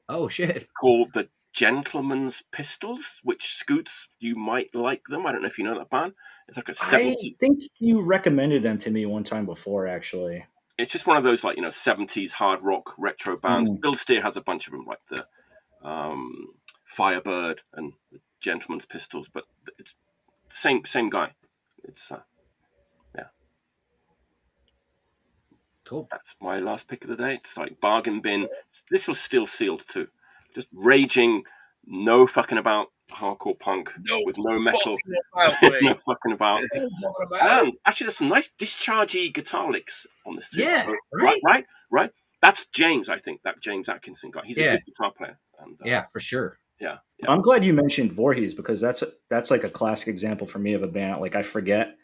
Oh shit! Called the Gentleman's Pistols, which Scoots, you might like them. I don't know if you know that band. It's like a 70s. I think you recommended them to me one time before, actually. It's just one of those like 70s hard rock retro bands. Bill Steer has a bunch of them, like the Firebird and the Gentleman's Pistols, but it's same guy. It's yeah. Cool. That's my last pick of the day. It's like bargain bin. This was still sealed too. Just raging, no fucking about hardcore punk with no metal, no fucking about. And actually, there's some nice dischargey guitar licks on this too. Yeah, right. That's James, I think. That James Atkinson guy. He's a good guitar player. And, yeah, for sure. Yeah. I'm glad you mentioned Voorhees because that's like a classic example for me of a band. Like I forget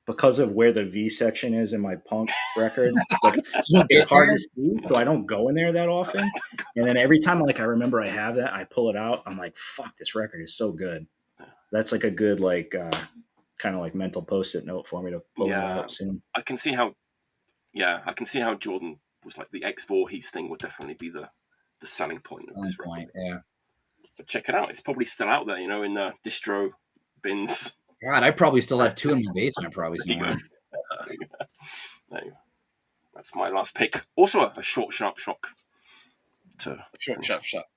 because of where the V section is in my punk record. Like it's hard to see, so I don't go in there that often. And then every time like I remember I have that, I pull it out. I'm like, fuck, this record is so good. That's like a good like kind of like mental post-it note for me to pull it out soon. I can see how Jordan was like the ex-Voorhees thing would definitely be the selling point of this record. Yeah. But check it out. It's probably still out there, in distro bins. God, I probably still have 2 in my basement, probably somewhere. There you go. That's my last pick. Also, a short, sharp shock. A short, sharp shock.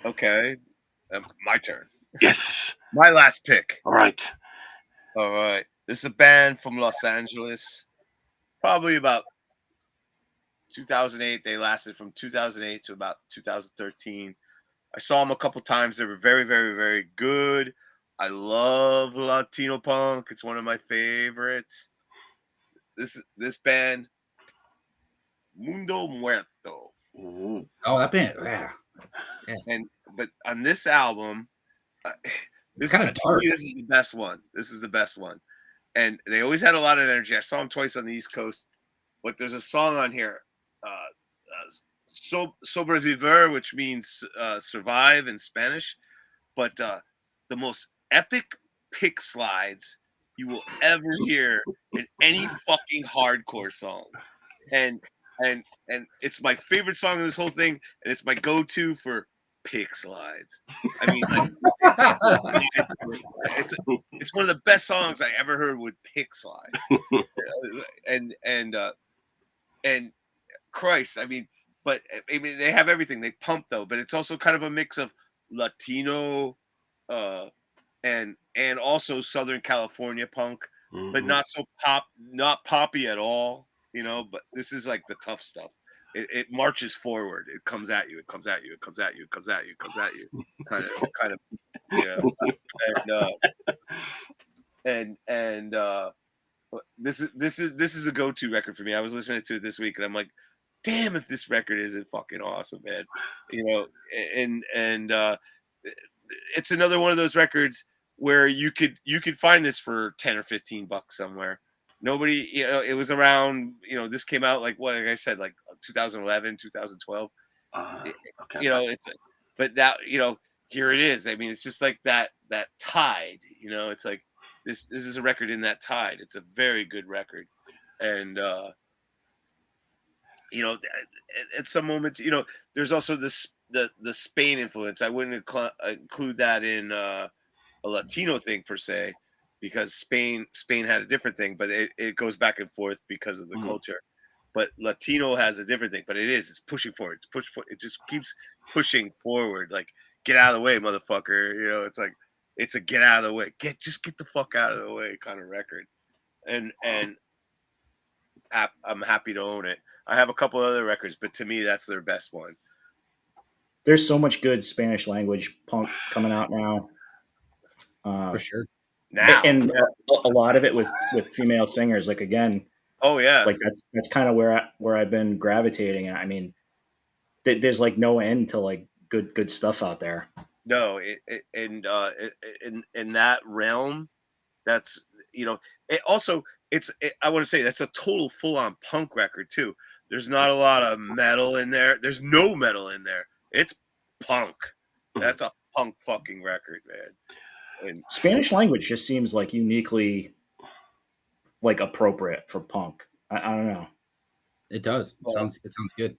Okay, my turn. Yes, my last pick. All right. This is a band from Los Angeles. Probably about 2008. They lasted from 2008 to about 2013. I saw them a couple times. They were very, very, very good. I love Latino punk. It's one of my favorites. This band, Mundo Muerto. Ooh. Oh, that band, yeah. But on this album, this kind of dark. This is the best one. This is the best one, and they always had a lot of energy. I saw them twice on the East Coast, but there's a song on here, "Sobrevivir," which means survive in Spanish, but the most epic pick slides you will ever hear in any fucking hardcore song, and it's my favorite song in this whole thing, and it's my go-to for pick slides. I mean, it's one of the best songs I ever heard with pick slides, and Christ, I mean, but I mean they have everything. They pump though, but it's also kind of a mix of Latino, and also Southern California punk, but not poppy at all, but this is like the tough stuff. It marches forward. It comes at you. It comes at you. It comes at you. It comes at you. It comes at you. Kind of, this is a go-to record for me. I was listening to it this week, and I'm like, damn, if this record isn't fucking awesome, man. It's another one of those records where you could find this for $10 or $15 somewhere. Nobody, it was around, this came out like I said, like 2011, 2012. Okay. But now, here it is. I mean, it's just like that tide, it's like this is a record in that tide. It's a very good record. And, at some moments, there's also the Spain influence. I wouldn't include that in a Latino thing per se, because Spain had a different thing, but it goes back and forth because of the culture. But Latino has a different thing, but it's pushing forward. It just keeps pushing forward. Like, get out of the way, motherfucker. It's like, it's a get out of the way. Just get the fuck out of the way kind of record. And I'm happy to own it. I have a couple other records, but to me, that's their best one. There's so much good Spanish language punk coming out now. For sure. Now. And a lot of it with female singers. Like, again, oh yeah, like that's kind of where I've been gravitating. I mean, there's like no end to like good stuff out there. No, in that realm, that's it also I want to say that's a total full on punk record too. There's not a lot of metal in there. There's no metal in there. It's punk. That's a punk fucking record, man. And Spanish language just seems like uniquely like appropriate for punk. I don't know. It does. It sounds good.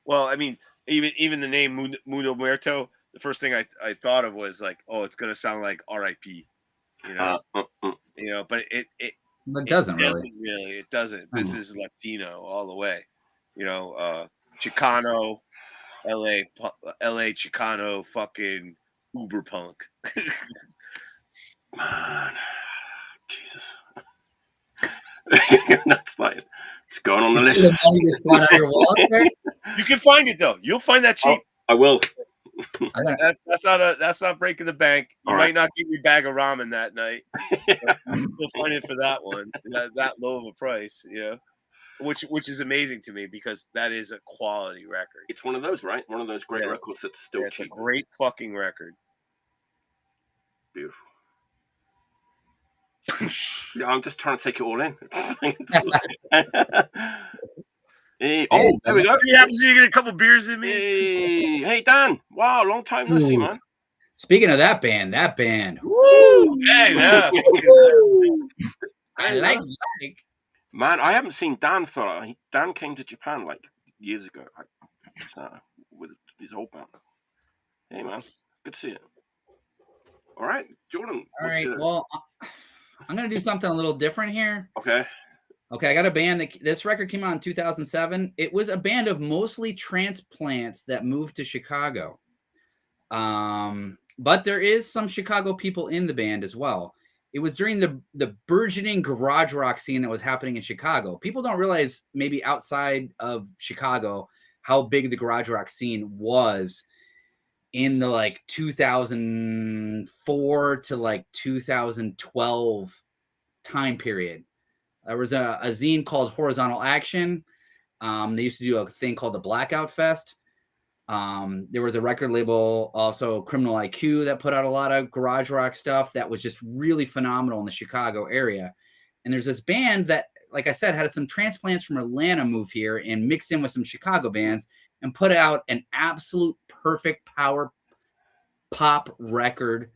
Well, I mean, even the name Mundo Muerto, the first thing I thought of was like, oh, it's gonna sound like R.I.P. But it doesn't really. It doesn't. This is Latino all the way. Chicano, LA Chicano fucking uber punk. Man, Jesus. That's like it's going on the list. You can find it though. You'll find that cheap. I will. That's not breaking the bank. You All might right. not get your bag of ramen that night. You'll find it for that one. That low of a price, which is amazing to me because that is a quality record. It's one of those, right? One of those great records that's still It's cheap. a great fucking record. Beautiful. Yeah, I'm just trying to take it all in. Hey, there we go. You happen to get a couple beers in me? Hey, Dan. Wow, long time no see, man. Speaking of that band. Woo! Hey, yeah. I like. Man, I haven't seen Dan Dan came to Japan like years ago with his whole band. Hey, man. Good to see you. All right, Jordan. All right, well, I'm going to do something a little different here. Okay, I got a band this record came out in 2007. It was a band of mostly transplants that moved to Chicago. But there is some Chicago people in the band as well. It was during the burgeoning garage rock scene that was happening in Chicago. People don't realize maybe outside of Chicago how big the garage rock scene was in the like 2004 to like 2012 time period. There was a zine called Horizontal Action. They used to do a thing called the Blackout Fest. There was a record label, also Criminal IQ, that put out a lot of garage rock stuff that was just really phenomenal in the Chicago area. And there's this band that, like I said, had some transplants from Atlanta move here and mix in with some Chicago bands and put out an absolute perfect power pop record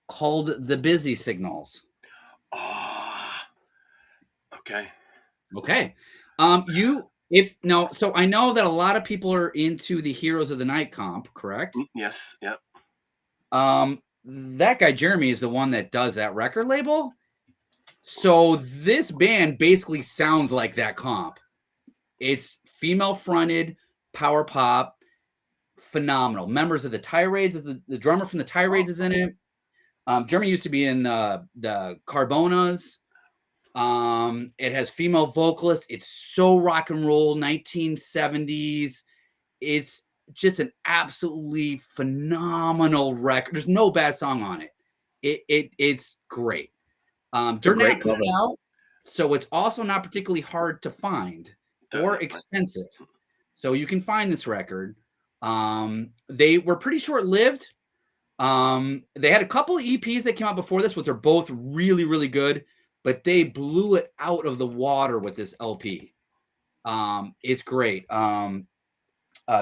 called The Busy Signals. Okay. So I know that a lot of people are into the Heroes of the Night comp, correct? Yes. Yeah. That guy Jeremy is the one that does that record label. So this band basically sounds like that comp. It's female fronted power pop, phenomenal. Members of the Tirades, the drummer from the Tirades is in it. Jeremy used to be in the Carbonas. It has female vocalists. It's so rock and roll, 1970s. It's just an absolutely phenomenal record. There's no bad song on it. It's great. They're not coming out, so it's also not particularly hard to find or expensive. So you can find this record. They were pretty short-lived. They had a couple of EPs that came out before this, which are both really, really good, but they blew it out of the water with this LP. It's great.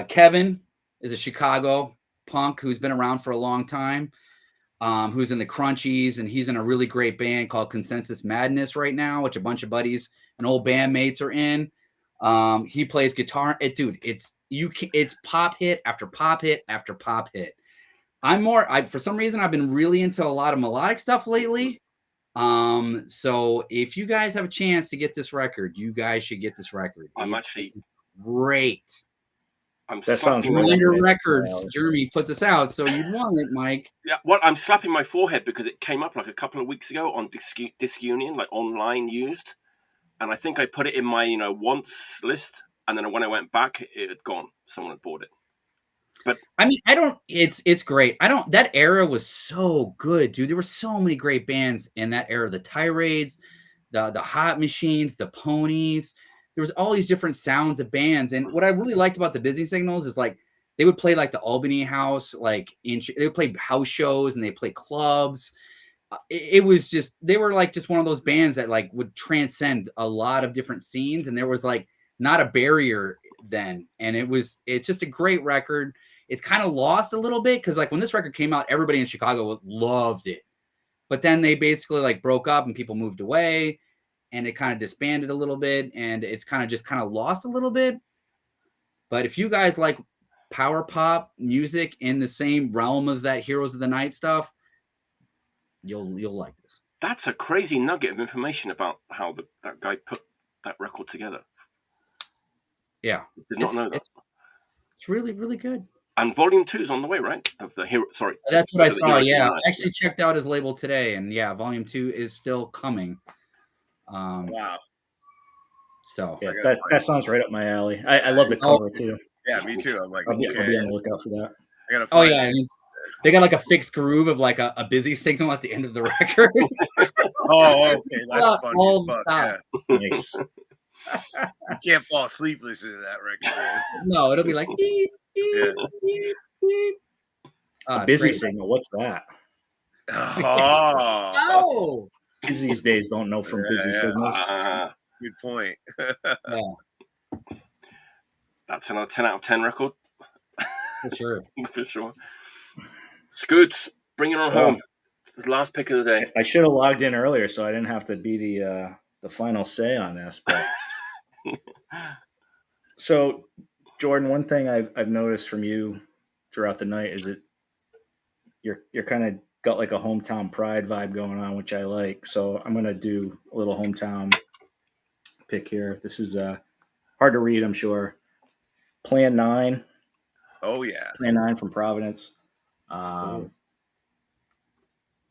Kevin is a Chicago punk who's been around for a long time, who's in the Crunchies, and he's in a really great band called Consensus Madness right now, which a bunch of buddies and old bandmates are in. He plays guitar. It's pop hit after pop hit after pop hit. For some reason, I've been really into a lot of melodic stuff lately. So if you guys have a chance to get this record, you guys should get this record. It's great. That sounds Reminder Records. Jeremy puts this out, so you'd want it, Mike. Yeah, well, I'm slapping my forehead because it came up like a couple of weeks ago on Disc Union, like online used, and I think I put it in my wants list, and then when I went back, it had gone. Someone had bought it. But I mean, it's great. That era was so good, dude. There were so many great bands in that era. The Tirades, the Hot Machines, the Ponies. There was all these different sounds of bands. And what I really liked about the Busy Signals is like they would play like the Albany House, they would play house shows and they play clubs. It was just, they were like just one of those bands that like would transcend a lot of different scenes. And there was like not a barrier then. And it's just a great record. It's kind of lost a little bit because like when this record came out, everybody in Chicago loved it. But then they basically like broke up and people moved away. And it kind of disbanded a little bit, and it's kind of lost a little bit. But if you guys like power pop music in the same realm as that Heroes of the Night stuff, you'll like this. That's a crazy nugget of information about how that guy put that record together. Yeah, Did not know that. It's really, really good. And volume 2 is on the way, right? Of the hero. Sorry, That's what I the saw. Heroes Yeah, Unite. I actually checked out his label today, and yeah, volume 2 is still coming. Wow. So Yeah, that sounds right up my alley. I love the cover too. Yeah, me too. I'm like, I'll be okay. on the lookout for that. I gotta Oh find yeah, it. I mean, they got like a fixed groove of like a busy signal at the end of the record. Oh, okay. That's funny. All Fuck, stop. yeah. Nice. You can't fall asleep listening to that record, man. No, it'll be like beep, beep, Yeah. beep, beep. A busy great. signal. What's that? Oh, Oh, Kids these days don't know from busy Yeah. signals. good point. yeah, That's another 10 out of 10 record for sure. for sure. Scoots, bring it on home. The last pick of the day. I should have logged in earlier so I didn't have to be the final say on this. But so, Jordan, one thing I've noticed from you throughout the night is that you're kind of got like a hometown pride vibe going on, which I like. So I'm gonna do a little hometown pick here. This is hard to read, I'm sure. Plan 9. Oh yeah. Plan 9 from Providence.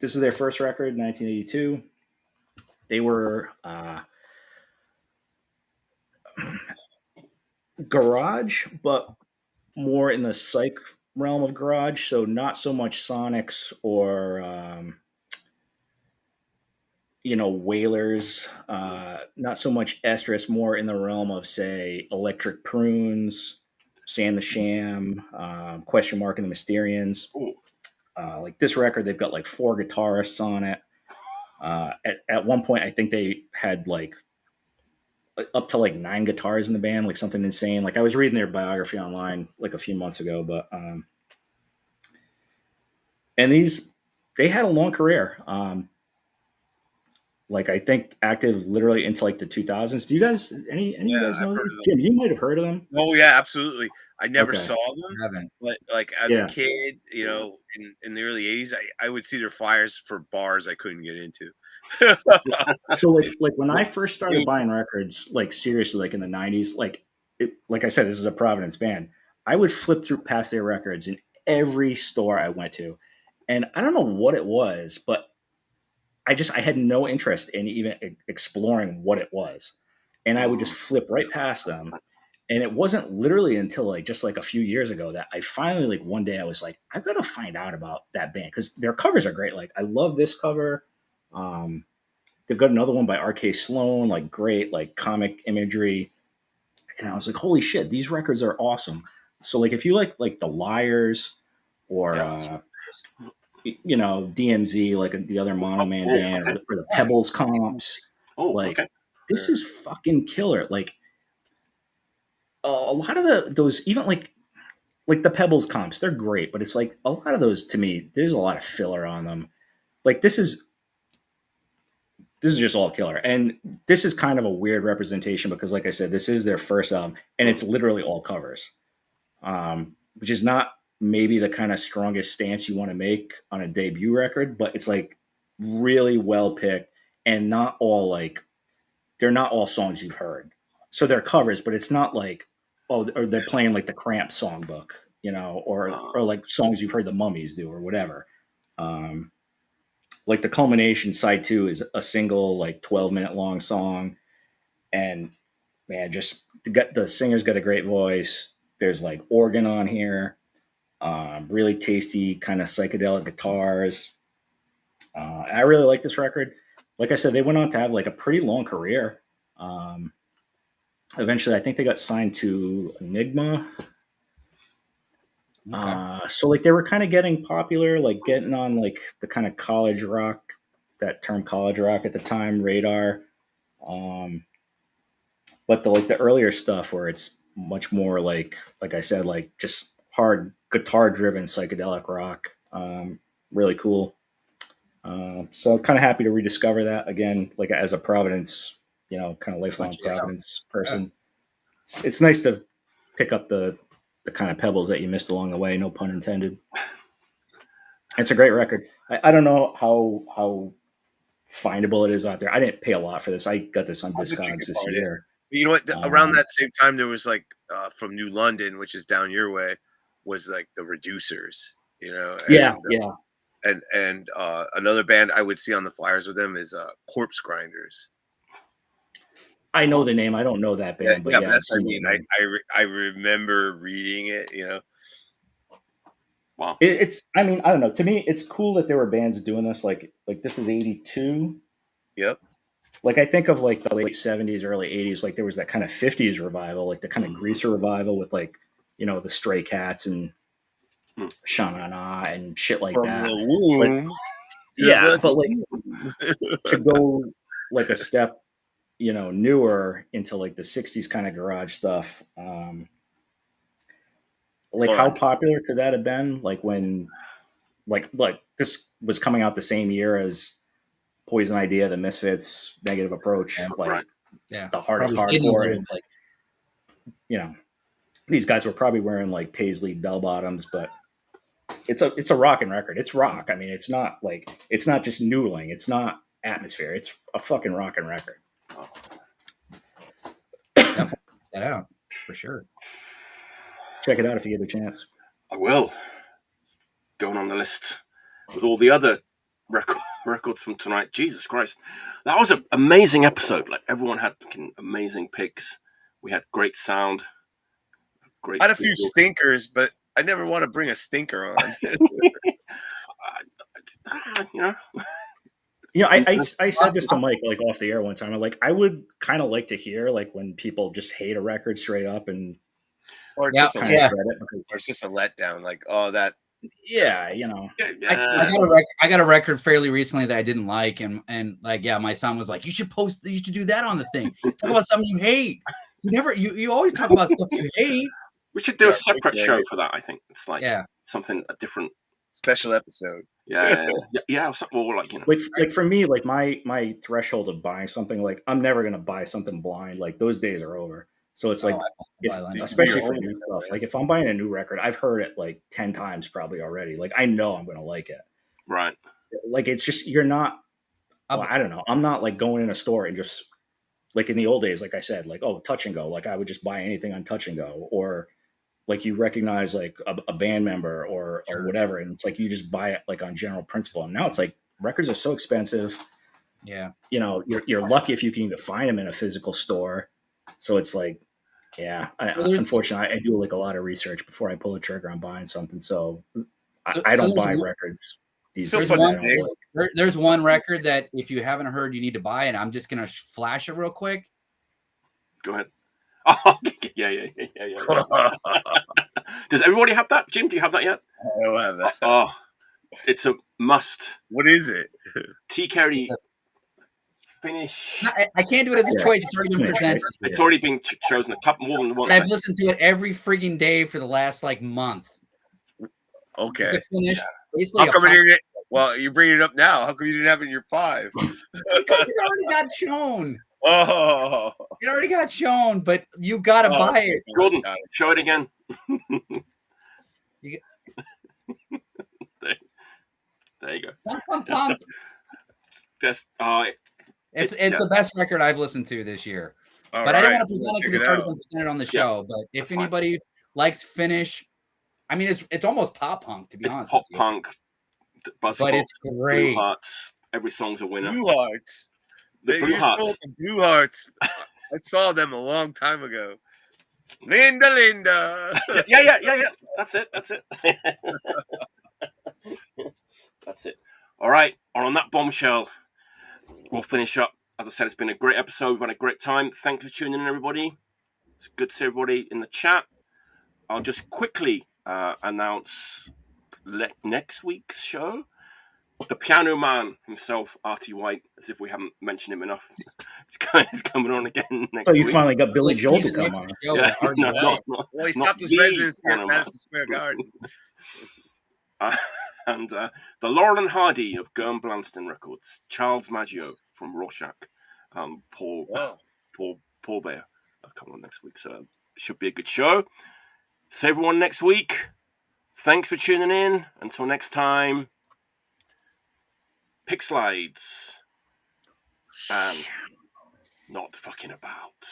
This is their first record, 1982. They were garage, but more in the psych realm of garage. So not so much Sonics or Whalers. Not so much Estrus. More in the realm of, say, Electric Prunes, Sam the Sham, Question Mark and the Mysterians. Like this record, they've got like 4 guitarists on it. At one point, I think they had like up to like 9 guitars in the band, like something insane. Like I was reading their biography online like a few months ago, but and they had a long career. Like I think active literally into like the 2000s. Do you guys any of you guys know these? Jim, you might have heard of them. Oh yeah, absolutely. I never Okay. saw them, but like as a kid, in the early 80s, I would see their flyers for bars I couldn't get into. So like when I first started buying records, like seriously, like in the 90s, like I said, this is a Providence band. I would flip through past their records in every store I went to, and I don't know what it was, but I had no interest in even exploring what it was, and I would just flip right past them. And it wasn't literally until like just like a few years ago that I finally, like one day I was like, I've got to find out about that band because their covers are great. Like I love this cover. They've got another one by R.K. Sloan, like great, like comic imagery. And I was like, holy shit, these records are awesome. So like if you like the Liars or DMZ, like the other Mono Man band, or the Pebbles comps, this is fucking killer. Like a lot of those, even like the Pebbles comps, they're great, but it's like a lot of those, to me, there's a lot of filler on them. Like this is just all killer. And this is kind of a weird representation because, like I said, this is their first album and it's literally all covers, which is not maybe the kind of strongest stance you want to make on a debut record, but it's like really well picked and not all they're not all songs you've heard. So they're covers, but it's not like, or they're playing like the Cramps songbook, or like songs you've heard the Mummies do or whatever. Like the Culmination side 2 is a single, like 12-minute long song. And man, just the singer's got a great voice. There's like organ on here, really tasty kind of psychedelic guitars. I really like this record. Like I said, they went on to have like a pretty long career. Eventually, I think they got signed to Enigma. Okay. So like they were kind of getting popular, like getting on like the kind of college rock, that term college rock at the time, radar. But the earlier stuff where it's much more like I said, like just hard guitar driven psychedelic rock. Really cool. So kind of happy to rediscover that again, like as a Providence, kind of lifelong Providence person. Yeah. It's nice to pick up the kind of pebbles that you missed along the way, no pun intended. It's a great record. I don't know how findable it is out there. I didn't pay a lot for this. I got this on Discogs this year. You know what? Around that same time, there was like from New London, which is down your way. was like the Reducers, you know. Yeah, and, yeah. And another band I would see on the flyers with them is Corpse Grinders. I know the name. I don't know that band, but But yeah, that's I've what I seen mean. the name. I remember reading it, you know. Wow. It's. I mean, I don't know. To me, it's cool that there were bands doing this. Like this is '82. Yep. Like I think of like the late '70s, early '80s. Like there was that kind of '50s revival, like the kind of Greaser revival with like the Stray Cats and Sha-Na-Na and shit like From that. the womb. Yeah, but like to go like a step, newer into like the '60s kind of garage stuff. Like how popular could that have been? Like when, like this was coming out the same year as Poison Idea, The Misfits, Negative Approach, Right. the hardest Probably hardcore. And it's like, these guys were probably wearing like paisley bell bottoms, but it's a rocking record. It's rock. I mean, it's not just noodling. It's not atmosphere. It's a fucking rocking record. Definitely check that out for sure. Check it out if you get a chance. I will. Going on the list with all the other records from tonight. Jesus Christ. That was an amazing episode. Like, everyone had fucking amazing picks. We had great sound. Great. I had a few stinkers, but I never want to bring a stinker on. I said this to Mike like off the air one time. I'm like, I would kind of like to hear like when people just hate a record straight up and or Yeah, just yeah. or it's just a letdown. Like, oh, that. Yeah, I got a record fairly recently that I didn't like, and like, yeah, my son was like, you should do that on the thing. Talk about something you hate. You always talk about stuff you hate. We should do a separate show for that. I think it's like something a different special episode. Yeah. Or like like for me, like my threshold of buying something, like I'm never gonna buy something blind. Like those days are over. So it's like, especially for new stuff, like if I'm buying a new record, I've heard it like 10 times probably already. Like I know I'm gonna like it. Right. Like it's just you're not. Well, I don't know. I'm not like going in a store and just like in the old days, like I said, like Touch and Go. Like I would just buy anything on Touch and Go, or like you recognize like a band member or whatever, and it's like you just buy it like on general principle. And now it's like records are so expensive. Yeah, you're lucky if you can even find them in a physical store. So it's like, unfortunately, I do like a lot of research before I pull the trigger on buying something. So I don't buy records. There's one record that if you haven't heard, you need to buy it. I'm just gonna flash it real quick. Go ahead. Oh, yeah. Does everybody have that? Jim, do you have that yet? I don't have that. Oh, it's a must. What is it? T. Carey Finish. I can't do it at this choice. It's already been presented. It's already been chosen a couple more than once. I've listened to it every frigging day for the last like month. Okay. Finish. How come you didn't? Well, you bring it up now. How come you didn't have it in your 5? Because it already got shown. Oh, it already got shown, but you gotta buy it. Gordon, show it again. There you go. It's the best record I've listened to this year. But I didn't want to present it because it's already been presented on the show. But if anybody likes Finish, I mean, it's almost pop punk, to be honest. Pop punk, but it's great. Blue Hearts. Every song's a winner. Blue Hearts. The Blue Hearts. Blue Hearts. I saw them a long time ago. Linda. Yeah. That's it. That's it. All right. On that bombshell, we'll finish up. As I said, it's been a great episode. We've had a great time. Thanks for tuning in, everybody. It's good to see everybody in the chat. I'll just quickly announce next week's show. The Piano Man himself, Artie White, as if we haven't mentioned him enough. He's coming on again next week. You finally got Billy Joel to come on. Yeah, no. Well, he stopped his residence here at Madison Square Garden. And the Laurel and Hardy of Gurm Blanston Records, Charles Maggio from Rorschach, Paul Bear. I'll come on next week, so it should be a good show. See everyone next week. Thanks for tuning in. Until next time. Pick slides and not fucking about.